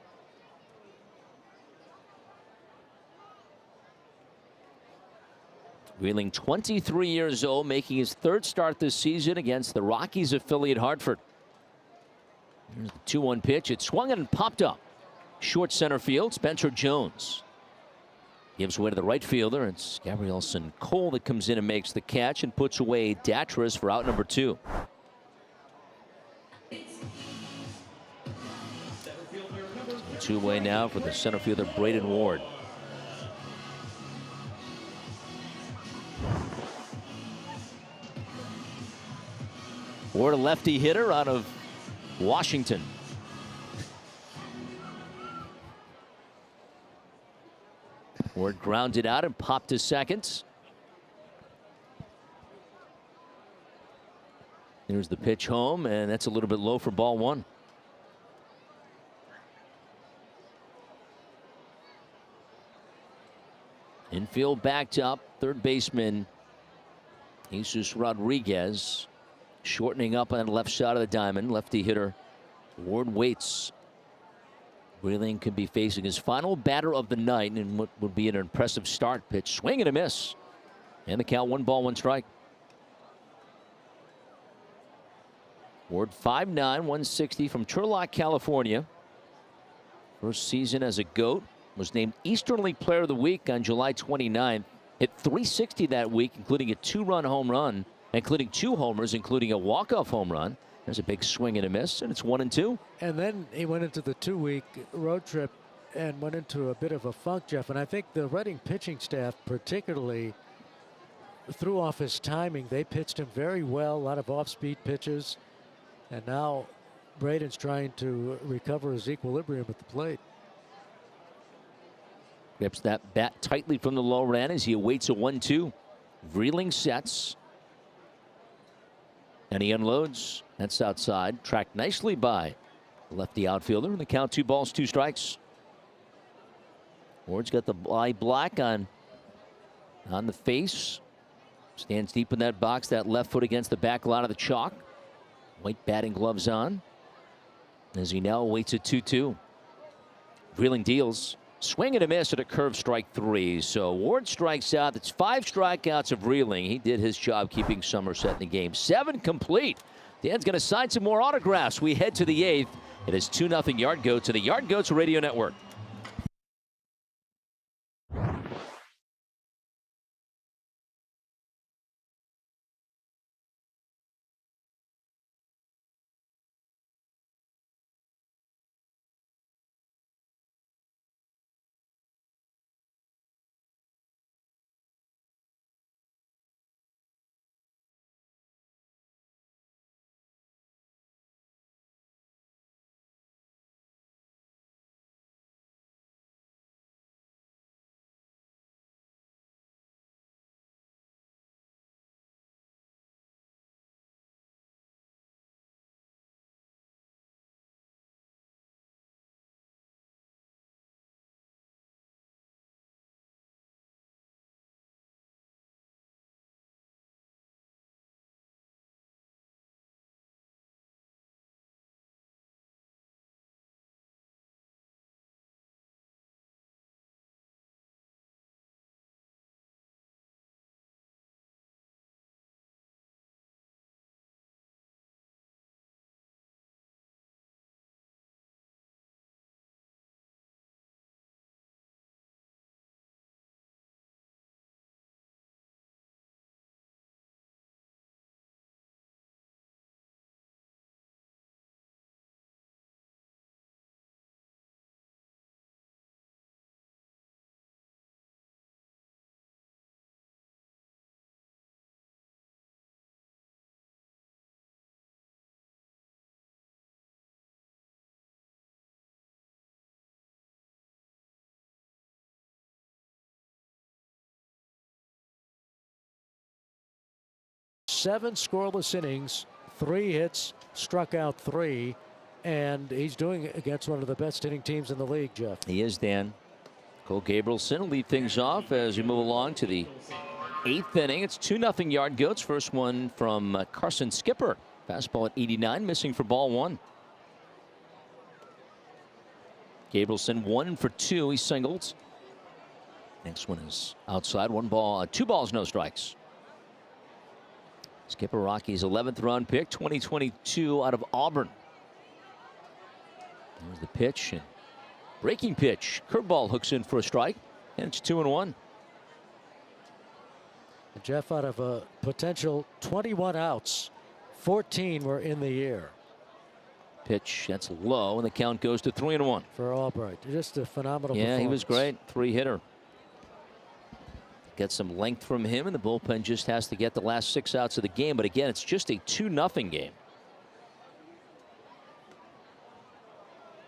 Wheeling, 23 years old, making his 3rd start this season against the Rockies affiliate Hartford. Here's the 2-1 pitch. It swung and popped up. Short center field, Spencer Jones gives way to the right fielder. It's Gabrielson Cole that comes in and makes the catch and puts away Datras for out number 2. Two away now for the center fielder Braden Ward. Ward, a lefty hitter out of Washington. Ward grounded out and popped to second. There's the pitch home, and that's a little bit low for ball 1. Infield backed up. Third baseman Jesus Rodriguez shortening up on the left side of the diamond. Lefty hitter Ward waits. Wheeling could be facing his final batter of the night in what would be an impressive start. Pitch, swing and a miss. And the count, 1 ball, 1 strike. Ward 5'9", 160 from Turlock, California. First season as a Goat. Was named Eastern League Player of the Week on July 29th. Hit .360 that week, including a 2-run home run, including 2 homers, including a walk-off home run. There's a big swing and a miss, and it's 1-2. And then he went into the 2-week road trip and went into a bit of a funk, Jeff. And I think the Reading pitching staff particularly threw off his timing. They pitched him very well, a lot of off-speed pitches. And now Braden's trying to recover his equilibrium at the plate. Grips that bat tightly from the low end as he awaits a 1-2. Vreeling sets. And he unloads. That's outside. Tracked nicely by the lefty outfielder. And the count, 2 balls, 2 strikes. Ward's got the eye black on the face. Stands deep in that box, that left foot against the back line of the chalk. White batting gloves on. As he now awaits a 2-2. Vreeling deals. Swing and a miss at a curve, strike 3. So Ward strikes out. That's 5 strikeouts of Vreeling. He did his job keeping Somerset in the game. 7 complete. Dan's going to sign some more autographs. We head to the 8th. It is 2-0 Yard Goats to the Yard Goats Radio Network. Seven scoreless innings, 3 hits, struck out 3, and he's doing it against one of the best hitting teams in the league, Jeff. He is, Dan. Cole Gabrielson will lead things off as we move along to the 8th inning. It's 2-0 Yard Goats. First one from Carson Skipper. Fastball at 89, missing for ball 1. Gabrielson 1 for 2. He singled. Next one is outside. 1 ball, 2 balls, no strikes. Skipper, Rocky's 11th round pick, 2022 out of Auburn. There's the pitch. And breaking pitch. Curveball hooks in for a strike. And it's 2-1. Jeff, out of a potential 21 outs, 14 were in the air. Pitch, that's low, and the count goes to 3-1. For Albright. Just a phenomenal performance. Yeah, he was great. 3-hitter. Get some length from him, and the bullpen just has to get the last 6 outs of the game. But again, it's just a 2-0 game.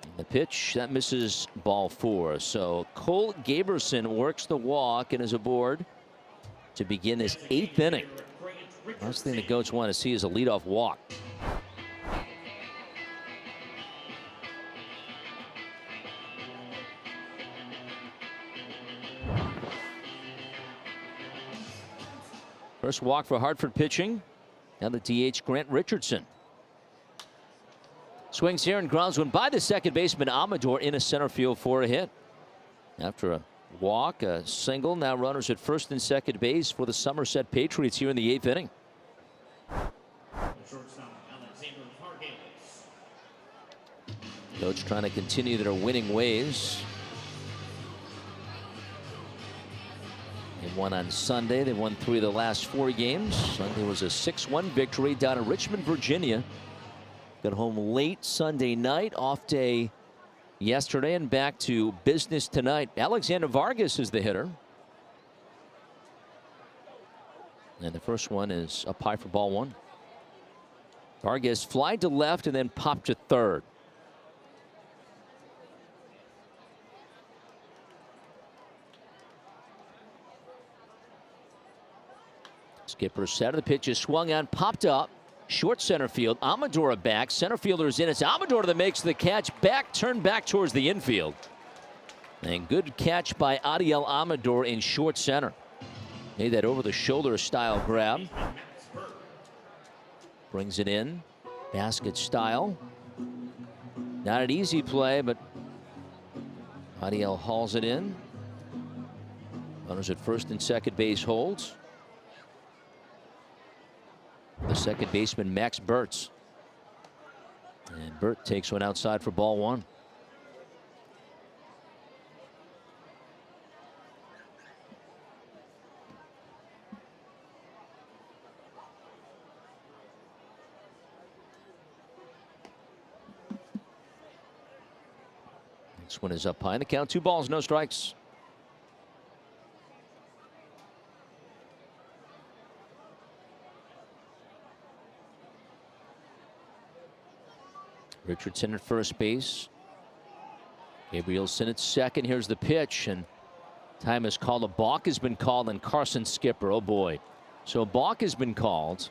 And the pitch, that misses ball 4. So Cole Gabrielson works the walk and is aboard to begin his 8th inning. Last thing the Goats want to see is a leadoff walk. First walk for Hartford pitching. Now the DH, Grant Richardson. Swings here and grounds one by the second baseman Amador in a center field for a hit. After a walk, a single, now runners at first and second base for the Somerset Patriots here in the 8th inning. Coach trying to continue their winning ways. They won on Sunday. They won 3 of the last 4 games. Sunday was a 6-1 victory down in Richmond, Virginia. Got home late Sunday night, off day yesterday, and back to business tonight. Alexander Vargas is the hitter. And the first one is up high for ball 1. Vargas fly to left and then popped to third. Skipper set of the pitch is swung on, popped up, short center field. Amador back, center fielder is in. It's Amador that makes the catch, back, turned back towards the infield. And good catch by Adiel Amador in short center. Made that over-the-shoulder style grab. Brings it in. Basket style. Not an easy play, but Adiel hauls it in. Runners at first and second base holds. The second baseman, Max Bertz. And Bert takes one outside for ball one. This one is up high in the count. 2 balls, no strikes. Richardson at first base. Gabrielson at second. Here's the pitch, and time is called. A balk has been called on Carson Skipper. Oh boy. So a balk has been called.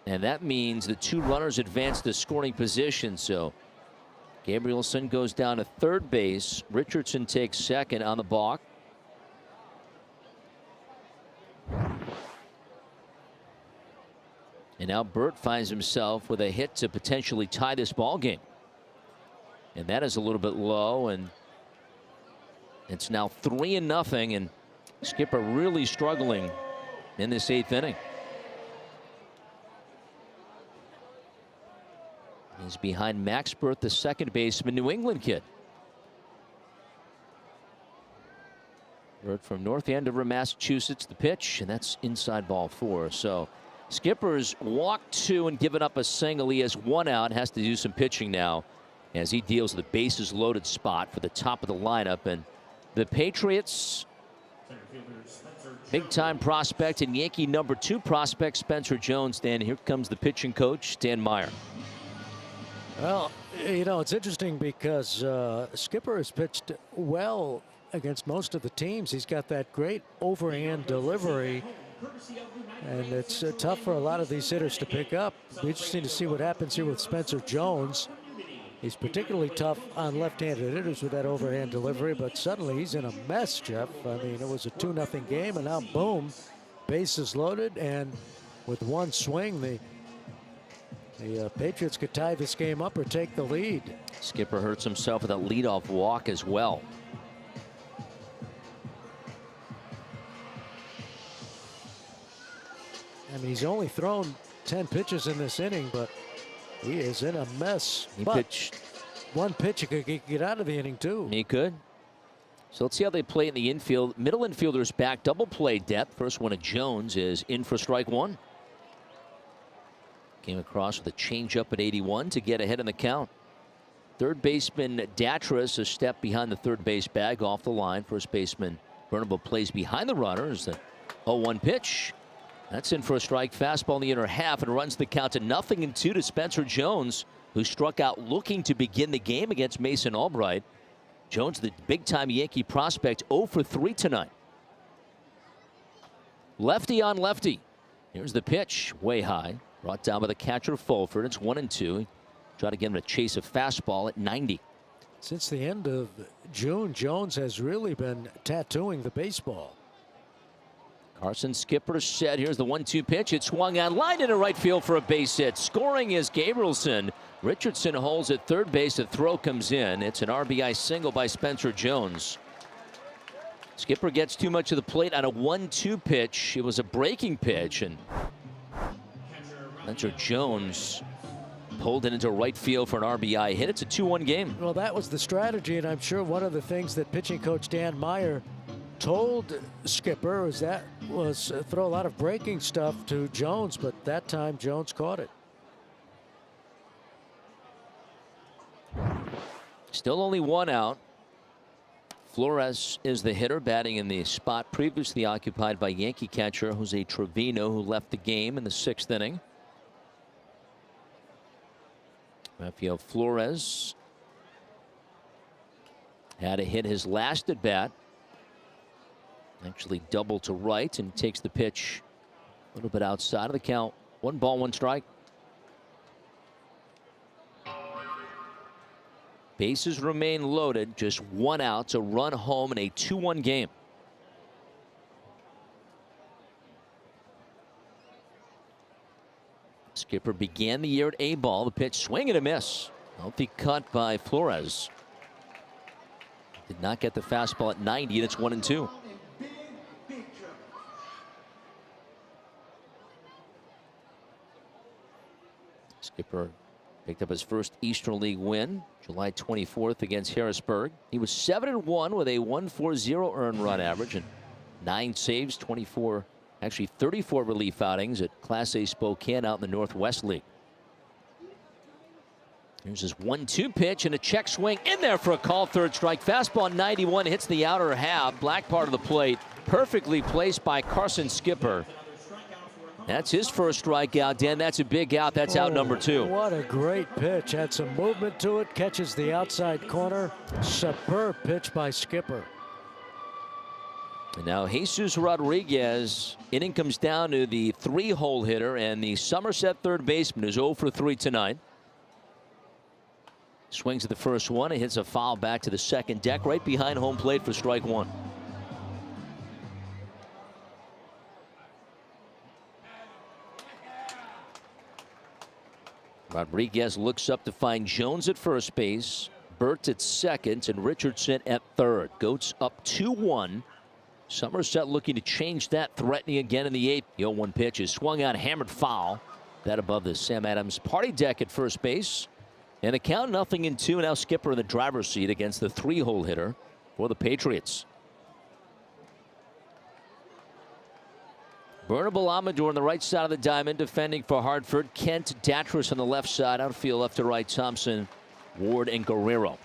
And that means the 2 runners advance to scoring position. So Gabrielson goes down to third base. Richardson takes second on the balk. And now Bert finds himself with a hit to potentially tie this ball game. And that is a little bit low, and it's now 3-0, and Skipper really struggling in this 8th inning. He's behind Max Bert, the second baseman, New England kid. Bert from North Andover, Massachusetts, the pitch, and that's inside ball 4. So Skipper's walked 2 and given up a single. He has 1 out, has to do some pitching now as he deals with the bases loaded spot for the top of the lineup. And the Patriots, big time prospect and Yankee number 2 prospect Spencer Jones. Dan, here comes the pitching coach, Dan Meyer. Well, you know, it's interesting because Skipper has pitched well against most of the teams. He's got that great overhand delivery, and it's tough for a lot of these hitters to pick up. It'll be interesting to see what happens here with Spencer Jones. He's particularly tough on left-handed hitters with that overhand delivery, but suddenly he's in a mess, Jeff. I mean, it was a 2-0 game, and now boom, bases loaded, and with 1 swing, the Patriots could tie this game up or take the lead. Skipper hurts himself with a leadoff walk as well. I mean, he's only thrown 10 pitches in this inning, but he is in a mess. He but pitched 1 pitch, he could get out of the inning, too. He could. So let's see how they play in the infield. Middle infielders back, double play depth. First one of Jones is in for strike 1. Came across with a changeup at 81 to get ahead in the count. Third baseman Datras a step behind the third base bag off the line. First baseman Burnable plays behind the runners. The 0-1 pitch. That's in for a strike. Fastball in the inner half, and runs the count to 0-2 to Spencer Jones, who struck out looking to begin the game against Mason Albright. Jones, the big-time Yankee prospect, 0 for 3 tonight. Lefty on lefty. Here's the pitch, way high. Brought down by the catcher Fulford. It's 1-2. Try to get him to chase a fastball at 90. Since the end of June, Jones has really been tattooing the baseball. Carson Skipper set. Here's the 1-2 pitch. It swung on line into right field for a base hit. Scoring is Gabrielson. Richardson holds at third base. The throw comes in. It's an RBI single by Spencer Jones. Skipper gets too much of the plate on a 1-2 pitch. It was a breaking pitch, and Spencer Jones pulled it into right field for an RBI hit. It's a 2-1 game. Well, that was the strategy, and I'm sure one of the things that pitching coach Dan Meyer told Skipper was throw a lot of breaking stuff to Jones, but that time Jones caught it. Still only 1 out. Flores is the hitter, batting in the spot previously occupied by Yankee catcher Jose Trevino, who left the game in the 6th inning. Rafael Flores had to hit his last at bat. Actually double to right and takes the pitch a little bit outside of the count. 1 ball, 1 strike. Bases remain loaded, just 1 out to run home in a 2-1 game. Skipper began the year at A ball. The pitch, swing and a miss. Healthy cut by Flores. Did not get the fastball at 90, and it's 1-2. Skipper picked up his first Eastern League win July 24th against Harrisburg. He was 7-1 with a 1.40 earned run average and 9 saves, 34 relief outings at Class A Spokane out in the Northwest League. Here's his 1-2 pitch and a check swing in there for a call. Third strike. Fastball 91 hits the outer half, black part of the plate. Perfectly placed by Carson Skipper. That's his first strikeout, Dan. That's a big out. That's out number 2. What a great pitch. Had some movement to it. Catches the outside corner. Superb pitch by Skipper. And now Jesus Rodriguez. Inning comes down to the 3-hole hitter, and the Somerset third baseman is 0 for 3 tonight. Swings at the first one. It hits a foul back to the second deck, right behind home plate for strike 1. Rodriguez looks up to find Jones at first base, Burt at second, and Richardson at third. Goats up 2-1. Somerset looking to change that, threatening again in the 8th. The 0-1 pitch is swung on, hammered foul. That above the Sam Adams party deck at first base. And the count 0-2. Now Skipper in the driver's seat against the 3-hole hitter for the Patriots. Bernabel Amador on the right side of the diamond, defending for Hartford. Kent Datris on the left side. Outfield left to right. Thompson, Ward, and Guerrero.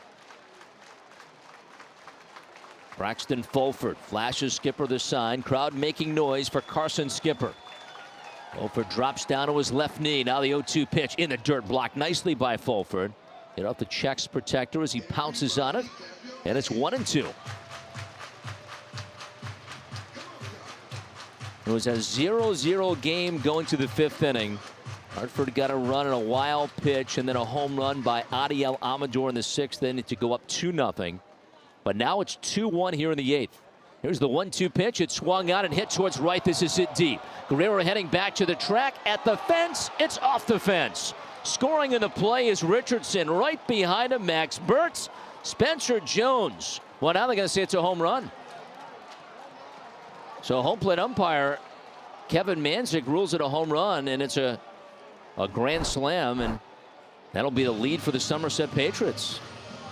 Braxton Fulford flashes Skipper the sign. Crowd making noise for Carson Skipper. Fulford drops down to his left knee. Now the 0-2 pitch in the dirt, blocked nicely by Fulford. Get off the checks protector as he pounces on it. And it's 1-2. It was a 0-0 game going to the 5th inning. Hartford got a run on a wild pitch and then a home run by Adiel Amador in the 6th inning to go up 2-0. But now it's 2-1 here in the 8th. Here's the 1-2 pitch. It swung out and hit towards right. This is it deep. Guerrero heading back to the track at the fence. It's off the fence. Scoring in the play is Richardson. Right behind him, Max Burtz. Spencer Jones. Well, now they're going to say it's a home run. So home plate umpire Kevin Manzik rules it a home run, and it's a grand slam, and that'll be the lead for the Somerset Patriots.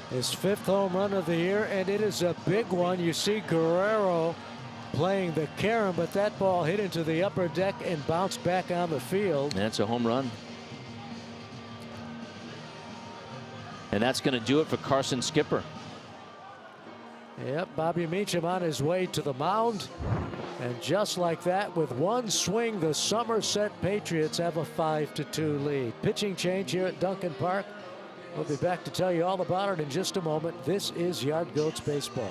His 5th home run of the year, and it is a big one. You see Guerrero playing the carom, but that ball hit into the upper deck and bounced back on the field. And it's a home run. And that's going to do it for Carson Skipper. Yep, Bobby Meacham on his way to the mound. And just like that, with one swing, the Somerset Patriots have a 5-2 lead. Pitching change here at Duncan Park. We'll be back to tell you all about it in just a moment. This is Yard Goats Baseball.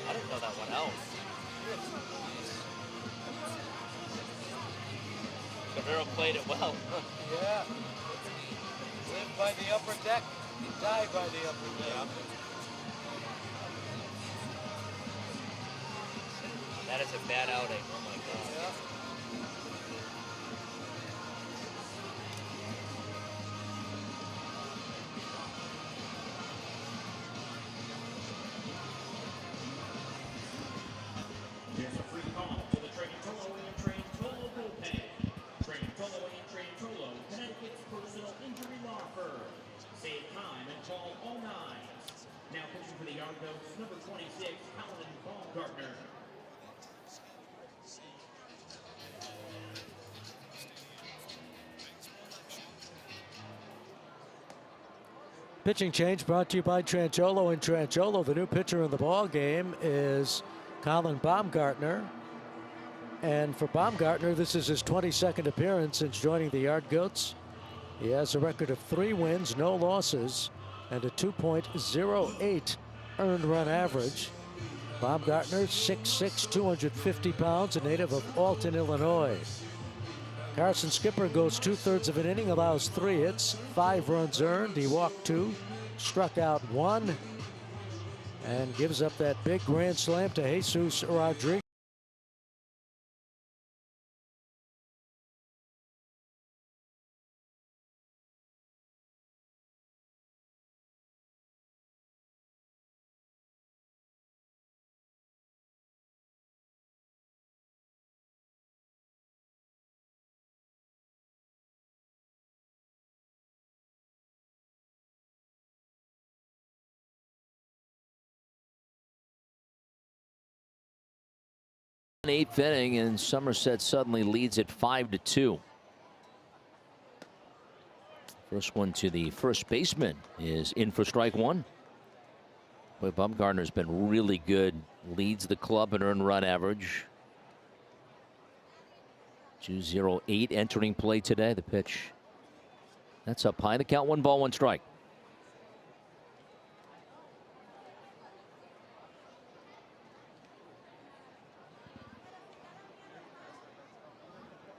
I didn't know that one out. Guerrero played it well. Yeah. Live by the upper deck, die by the upper deck. That is a bad outing. Oh my God. Yeah. There's a free call to the Trantolo and Trantolo bullpen. Trantolo and Trantolo, Connecticut's personal injury law firm. Save time and call all nines. Now pitching for the Yard Goats, number 26, Paladin Baumgartner. Pitching change brought to you by Trantolo and Trantolo. The new pitcher in the ball game is Colin Baumgartner. And for Baumgartner, this is his 22nd appearance since joining the Yard Goats. He has a record of 3 wins, no losses, and a 2.08 earned run average. Baumgartner, 6'6", 250 pounds, a native of Alton, Illinois. Carson Skipper goes 2/3 of an inning, allows 3 hits, 5 runs earned. He walked 2, struck out 1, and gives up that big grand slam to Jesus Rodriguez. Eighth inning, and Somerset suddenly leads it 5-2. First one to the first baseman is in for strike 1. Boy, Baumgartner's been really good. Leads the club in earned run average. 2-0-8 entering play today. The pitch. That's up high. The count, 1 ball, 1 strike.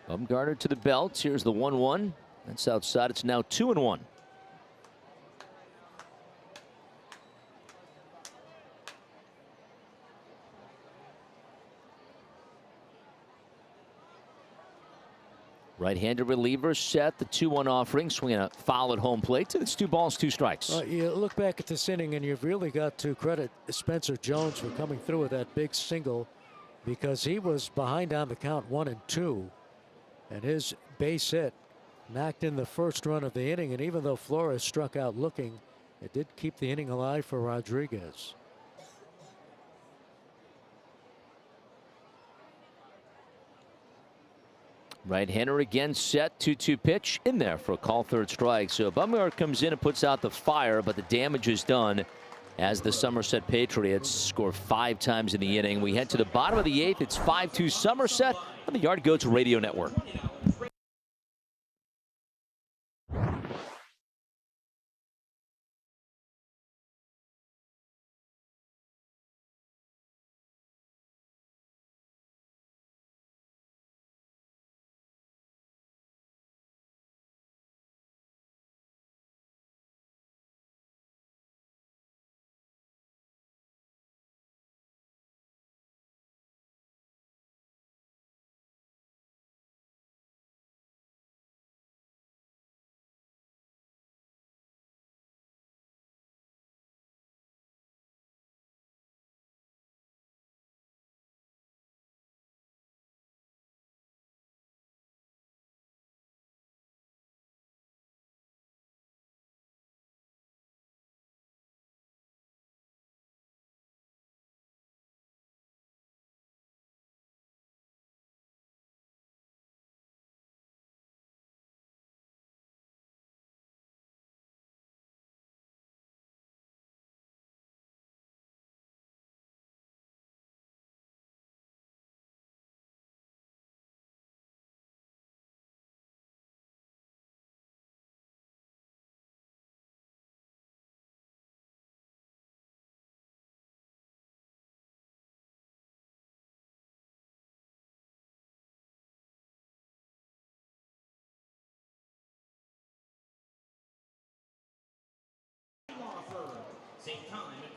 Baumgartner to the belt. Here's the 1-1. That's outside. It's now 2-1. Right-handed reliever set. The 2-1 offering. Swinging a foul at home plate. It's 2 balls, 2 strikes. You look back at this inning, and you've really got to credit Spencer Jones for coming through with that big single, because he was behind on the count 1-2. And his base hit knocked in the first run of the inning. And even though Flores struck out looking, it did keep the inning alive for Rodriguez. Right-hander again set. 2-2 pitch in there for a call, 3rd strike. So Baumgartner comes in and puts out the fire, but the damage is done as the Somerset Patriots score 5 times in the inning. We head to the bottom of the 8th. It's 5-2 Somerset on the Yard Goats Radio Network.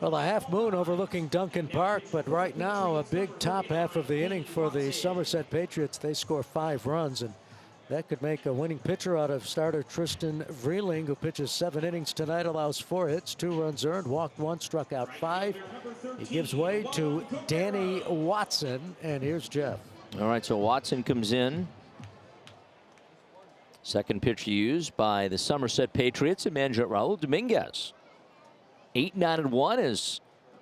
Well, a half moon overlooking Duncan Park, but right now a big top half of the inning for the Somerset Patriots. They score 5 runs, and that could make a winning pitcher out of starter Tristan Vreeling, who pitches 7 innings tonight, allows 4 hits, 2 runs earned, walked 1, struck out 5. He gives way to Danny Watson, and here's Jeff. All right, so Watson comes in. Second pitch used by the Somerset Patriots and manager Raul Dominguez. 8-9-1 as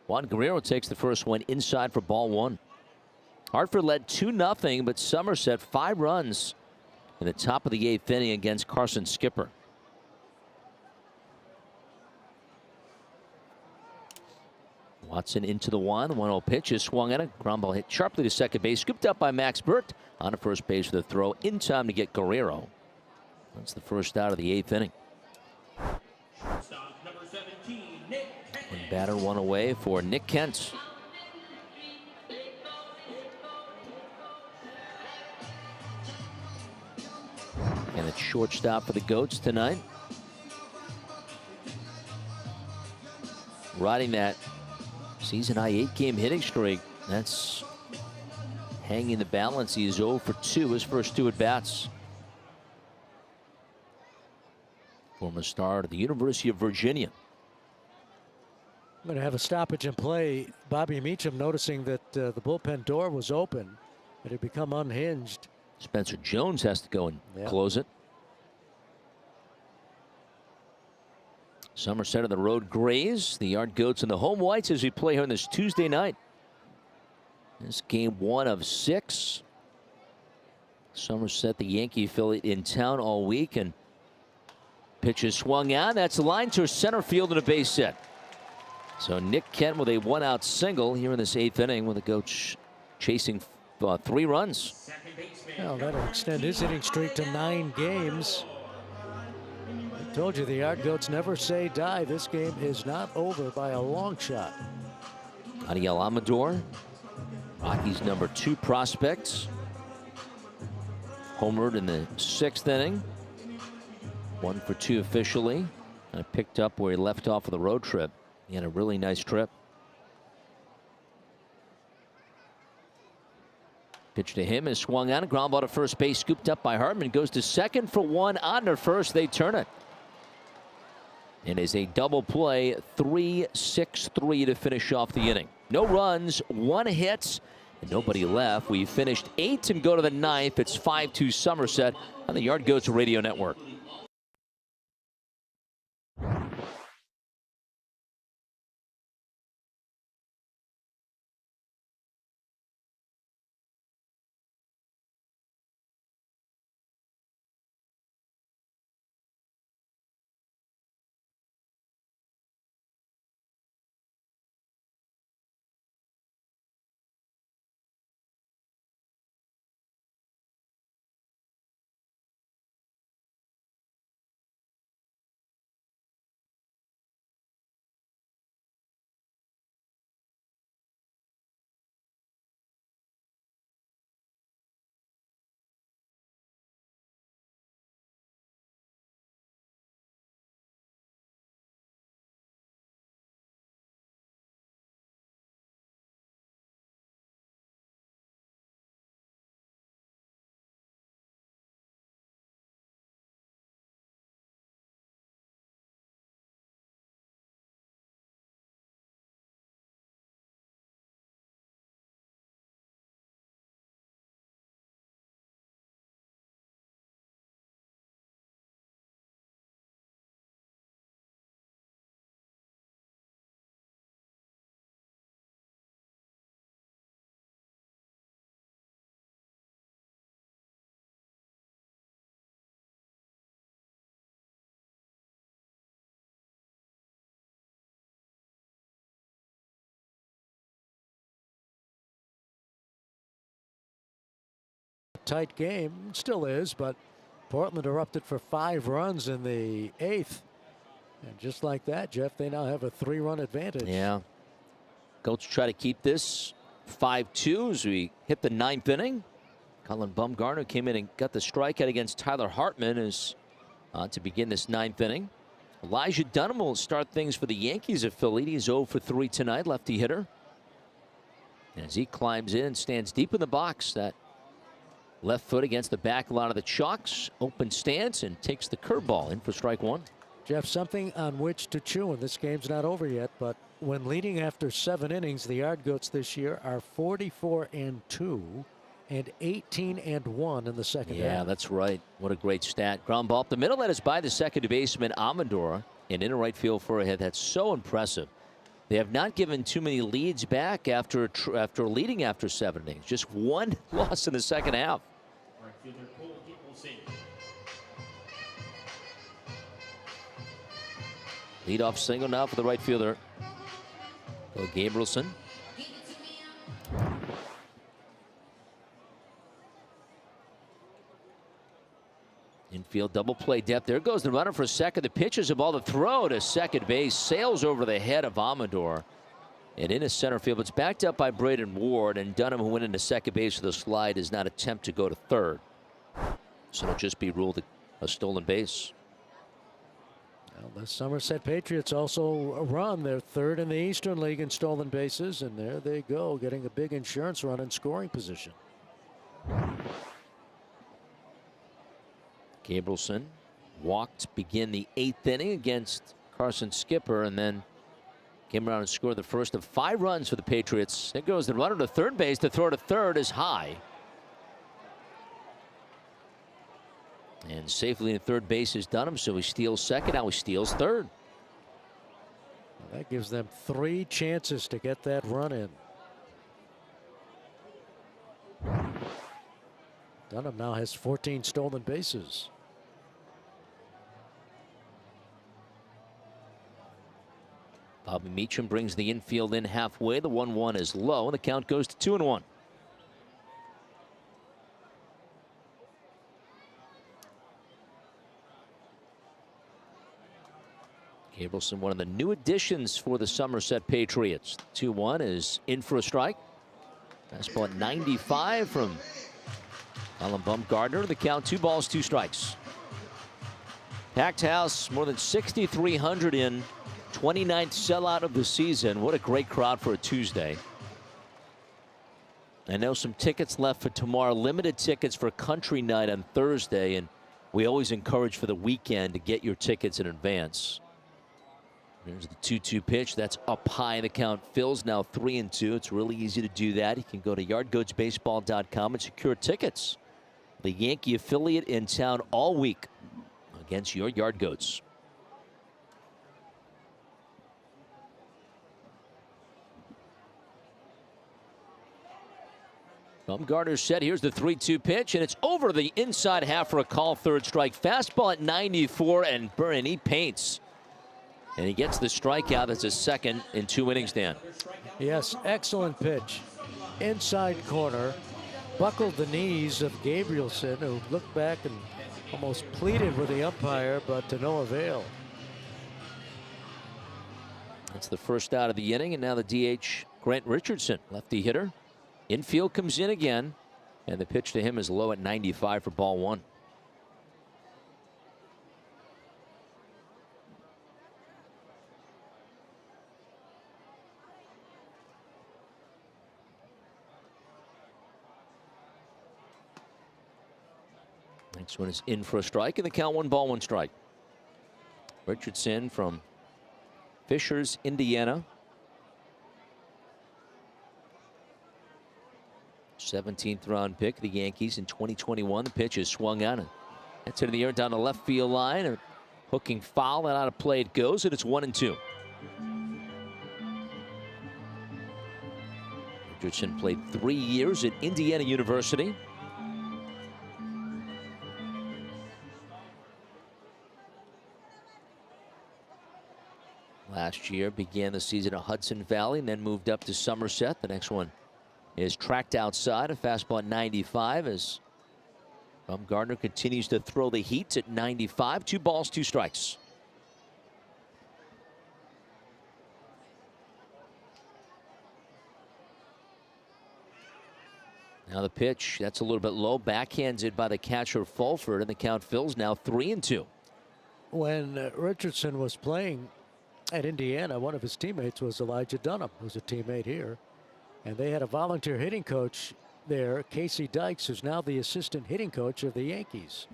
Juan Guerrero takes the first one inside for ball 1. Hartford led 2-0, but Somerset 5 runs in the top of the 8th inning against Carson Skipper. Watson into the 1-0 pitch is swung at. A ground ball hit sharply to second base, scooped up by Max Burt on to first base for the throw in time to get Guerrero. That's the first out of the 8th inning. Stop number 17, Nick Kent. One batter, 1 away for Nick Kent. at shortstop for the Goats tonight. Riding that season-high 8-game hitting streak. That's hanging the balance. He is 0 for 2, his first 2 at-bats. Former star at the University of Virginia. I'm going to have a stoppage in play. Bobby Meacham noticing that the bullpen door was open. It had become unhinged. Spencer Jones has to go and close it. Somerset on the road Grays, the Yard Goats and the home Whites as we play here on this Tuesday night. This game 1 of 6. Somerset, the Yankee affiliate, in town all week, and pitch is swung on. That's a line to center field and a base hit. So Nick Kent with a 1-out single here in this 8th inning, with the Goats chasing 3 runs. Well, that'll extend his hitting streak to 9 games. I told you the Yard Goats never say die. This game is not over by a long shot. Ariel Amador, Rockies' number 2 prospect, homered in the 6th inning. 1 for 2 officially. And picked up where he left off of the road trip. He had a really nice trip. Pitch to him is swung on. A ground ball to first base, scooped up by Hartman. Goes to second for 1 on to first. They turn it. It is a double play, 3-6-3 to finish off the inning. No runs, 1 hit, and nobody left. We finished 8 and go to the 9th. It's 5-2 Somerset on the Yard Goats Radio Network. Tight game, still is, but Portland erupted for 5 runs in the 8th. And just like that, Jeff, they now have a 3-run advantage. Yeah. Goats try to keep this 5-2 as we hit the 9th inning. Colin Bumgarner came in and got the strikeout against Tyler Hartman as to begin this 9th inning. Elijah Dunham will start things for the Yankees affiliate. He's 0 for 3 tonight, lefty hitter. And as he climbs in and stands deep in the box, that left foot against the back line of the Chalks, open stance, and takes the curveball in for strike 1. Jeff, something on which to chew, and this game's not over yet, but when leading after 7 innings, the Yard Goats this year are 44-2 and 18-1 in the second half. Yeah, that's right. What a great stat. Ground ball up the middle. That is by the second baseman, Amador, and in right field for a hit. That's so impressive. They have not given too many leads back after leading after 7 innings. Just 1 loss in the second half. Leadoff single now for the right fielder, Phil Gabrielson. Infield double play depth. There goes the runner for second. The pitch is a ball to throw to second base. Sails over the head of Amador. And into center field. It's backed up by Braden Ward. And Dunham, who went into second base with a slide, does not attempt to go to third. So it'll just be ruled a a stolen base. Well, the Somerset Patriots also run. They're third in the Eastern League in stolen bases, and there they go, getting a big insurance run in scoring position. Gabrielson walked to begin the 8th inning against Carson Skipper, and then came around and scored the first of 5 runs for the Patriots. There goes the runner to third base. The throw to third is high. And safely in third base is Dunham, so he steals second. Now he steals third. Well, that gives them 3 chances to get that run in. Dunham now has 14 stolen bases. Bobby Meacham brings the infield in halfway. The 1-1 is low, and the count goes to 2-1. Gabrielson, one of the new additions for the Somerset Patriots. 2-1 is in for a strike. Fastball at 95 from Alan Bumgardner. The count 2 balls, 2 strikes. Packed house, more than 6,300 in. 29th sellout of the season. What a great crowd for a Tuesday. I know some tickets left for tomorrow. Limited tickets for Country Night on Thursday, and we always encourage for the weekend to get your tickets in advance. There's the 2-2 pitch. That's up high. The count fills now 3-2. It's really easy to do that. You can go to yardgoatsbaseball.com and secure tickets. The Yankee affiliate in town all week against your Yard Goats. Bumgarner's set. Here's the 3-2 pitch, and it's over the inside half for a call. Third strike. Fastball at 94, and he paints. And he gets the strikeout. That's his second in 2 innings, Dan. Yes, excellent pitch. Inside corner. Buckled the knees of Gabrielson, who looked back and almost pleaded with the umpire, but to no avail. That's the first out of the inning, and now the DH, Grant Richardson, lefty hitter. Infield comes in again, and the pitch to him is low at 95 for ball 1. Next one is in for a strike, and the count 1 ball, 1 strike. Richardson from Fishers, Indiana. 17th round pick, the Yankees in 2021. The pitch is swung on, and that's into the air down the left field line. A hooking foul, and out of play it goes, and it's 1-2. Richardson played 3 years at Indiana University. Last year began the season at Hudson Valley and then moved up to Somerset. The next one is tracked outside. A fastball at 95 as Bumgarner continues to throw the heat at 95. 2 balls, 2 strikes. Now the pitch, that's a little bit low. Backhanded by the catcher Fulford, and the count fills now 3-2. When Richardson was playing at Indiana, one of his teammates was Elijah Dunham, who's a teammate here. And they had a volunteer hitting coach there, Casey Dykes, who's now the assistant hitting coach of the Yankees.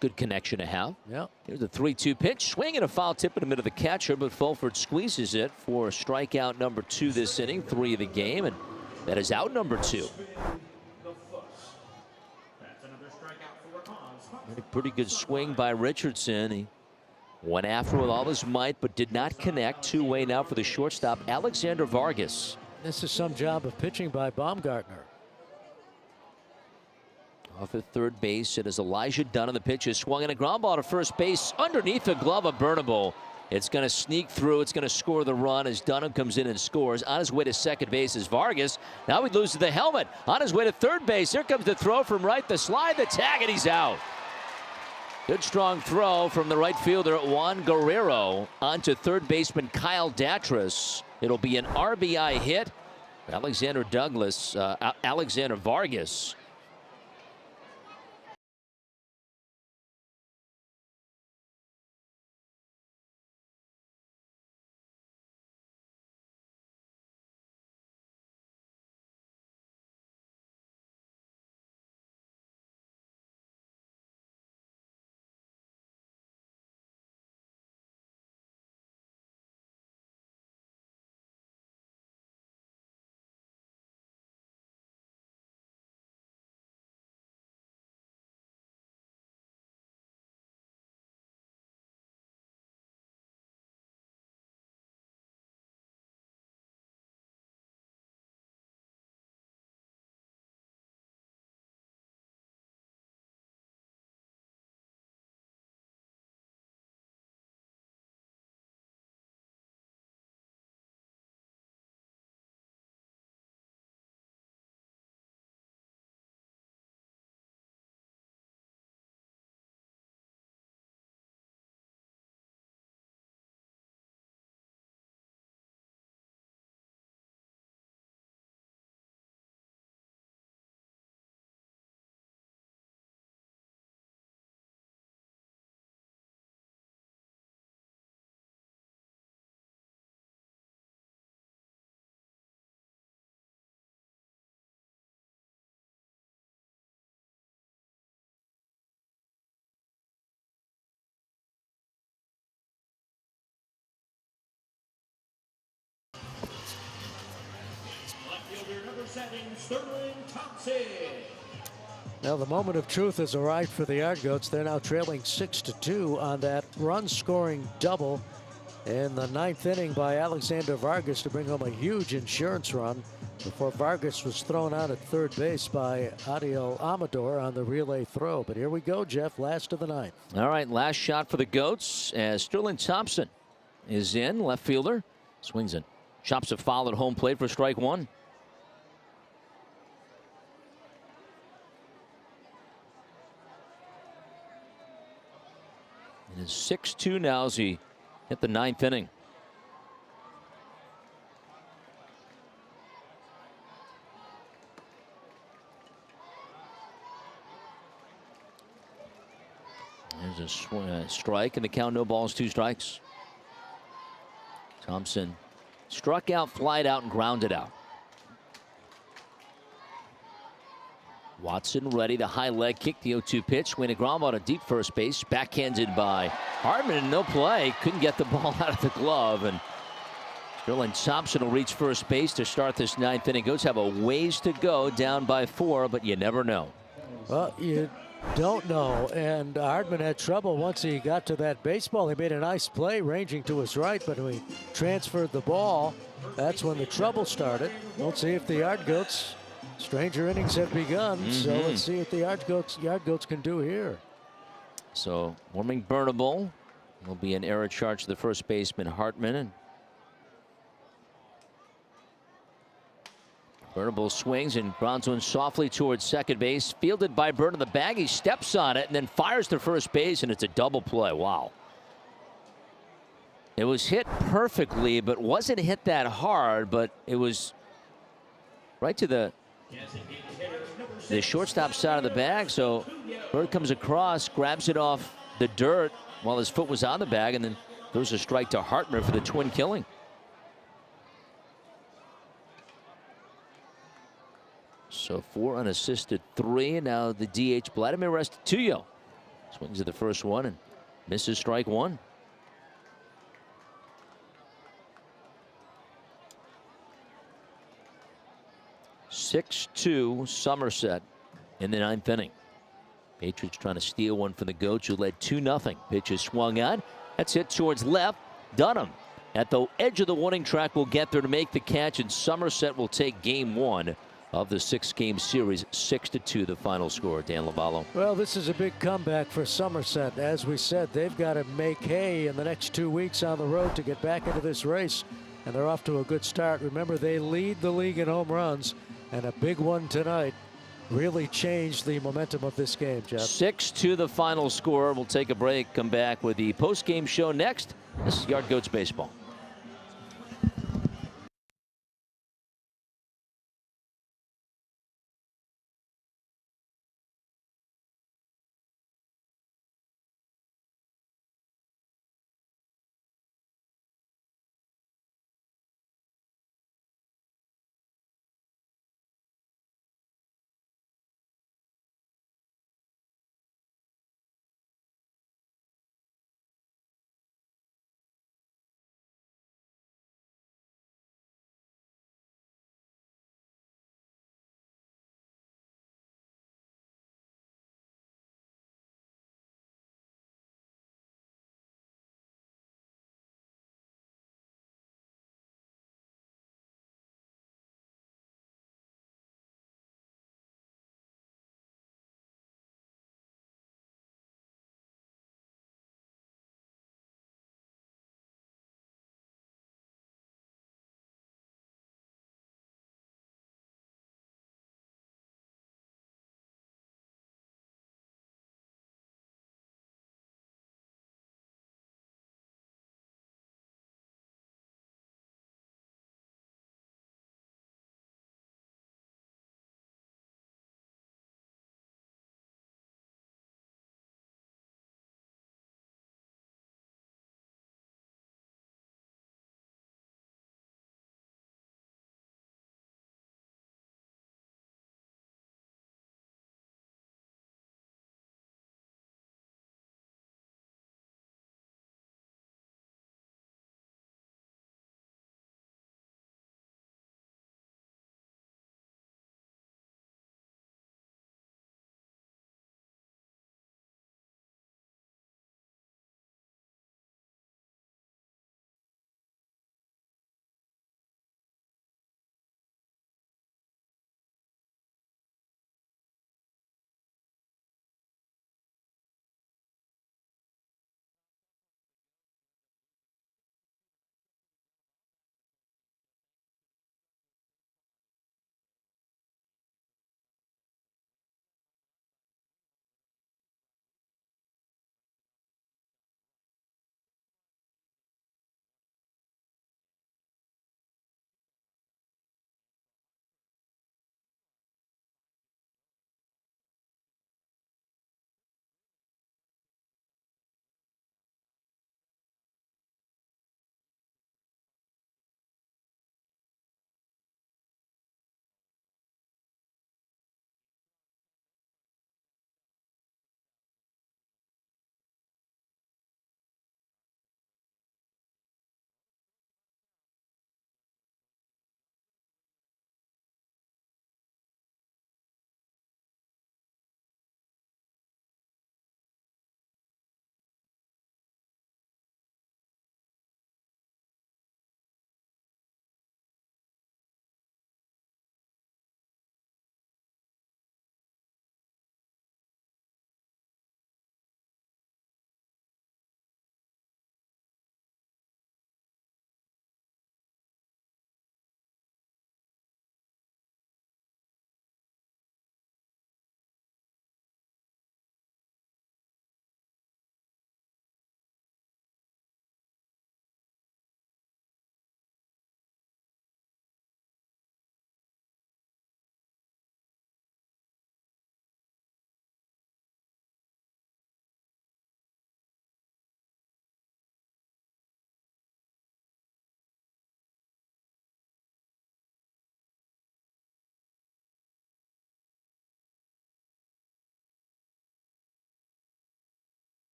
Good connection to have. Yeah. Here's the 3-2 pitch. Swing and a foul tip in the middle of the catcher, but Fulford squeezes it for strikeout number 2 this inning, 3 of the game, and that is out number 2. Pretty good swing by Richardson. He went after with all his might, but did not connect. 2-way now for the shortstop, Alexander Vargas. This is some job of pitching by Baumgartner. Off at third base, it is Elijah Dunham. The pitch is swung, and a ground ball to first base underneath the glove of Bernable. It's going to sneak through. It's going to score the run as Dunham comes in and scores. On his way to second base is Vargas. Now he loses the helmet. On his way to third base, here comes the throw from right. The slide, the tag, and he's out. Good strong throw from the right fielder Juan Guerrero onto third baseman Kyle Datras. It'll be an RBI hit. Alexander Vargas 7, Sterling Thompson. Now the moment of truth has arrived for the Yard Goats. They're now trailing 6-2 on that run-scoring double in the 9th inning by Alexander Vargas to bring home a huge insurance run before Vargas was thrown out at third base by Adiel Amador on the relay throw. But here we go, Jeff, last of the 9th. All right, last shot for the Goats as Sterling Thompson is in, left fielder. Swings and chops a foul at home plate for strike one. It is 6-2 now as he hit the 9th inning. There's a strike and the count, no balls, 2 strikes. Thompson struck out, flied out, and grounded out. Watson ready, the high leg kick, the 0-2 pitch. Swing a ground ball to deep first base, backhanded by Hartman, no play. Couldn't get the ball out of the glove, and Sterling Thompson will reach first base to start this 9th inning. Goats have a ways to go, down by 4, but you never know. Well, you don't know, and Hartman had trouble once he got to that baseball. He made a nice play ranging to his right, but when he transferred the ball, that's when the trouble started. We'll see if the Yard Goats, stranger innings have begun, so let's see what the Yard Goats can do here. So warming Burnable will be an error charge to the first baseman Hartman, and Burnable swings and grounds one softly towards second base. Fielded by Burn in the bag. He steps on it and then fires to first base, and it's a double play. Wow. It was hit perfectly, but wasn't hit that hard, but it was right to the shortstop side of the bag. So Bird comes across, grabs it off the dirt while his foot was on the bag, and then throws a strike to Hartman for the twin killing. So 4 unassisted, 3, and now the DH Vladimir Restituyo swings at the first one and misses strike 1. (6-2) Somerset in the 9th inning. Patriots trying to steal one from the Goats, who led 2-0. Pitch is swung on. That's hit towards left. Dunham at the edge of the warning track will get there to make the catch, and Somerset will take game 1 of the 6-game series. 6-2 the final score. Dan Lovallo. Well, this is a big comeback for Somerset. As we said, they've got to make hay in the next 2 weeks on the road to get back into this race, and they're off to a good start. Remember, they lead the league in home runs, and a big one tonight really changed the momentum of this game, Jeff. 6-2 the final score. We'll take a break, come back with the post-game show next. This is Yard Goats Baseball.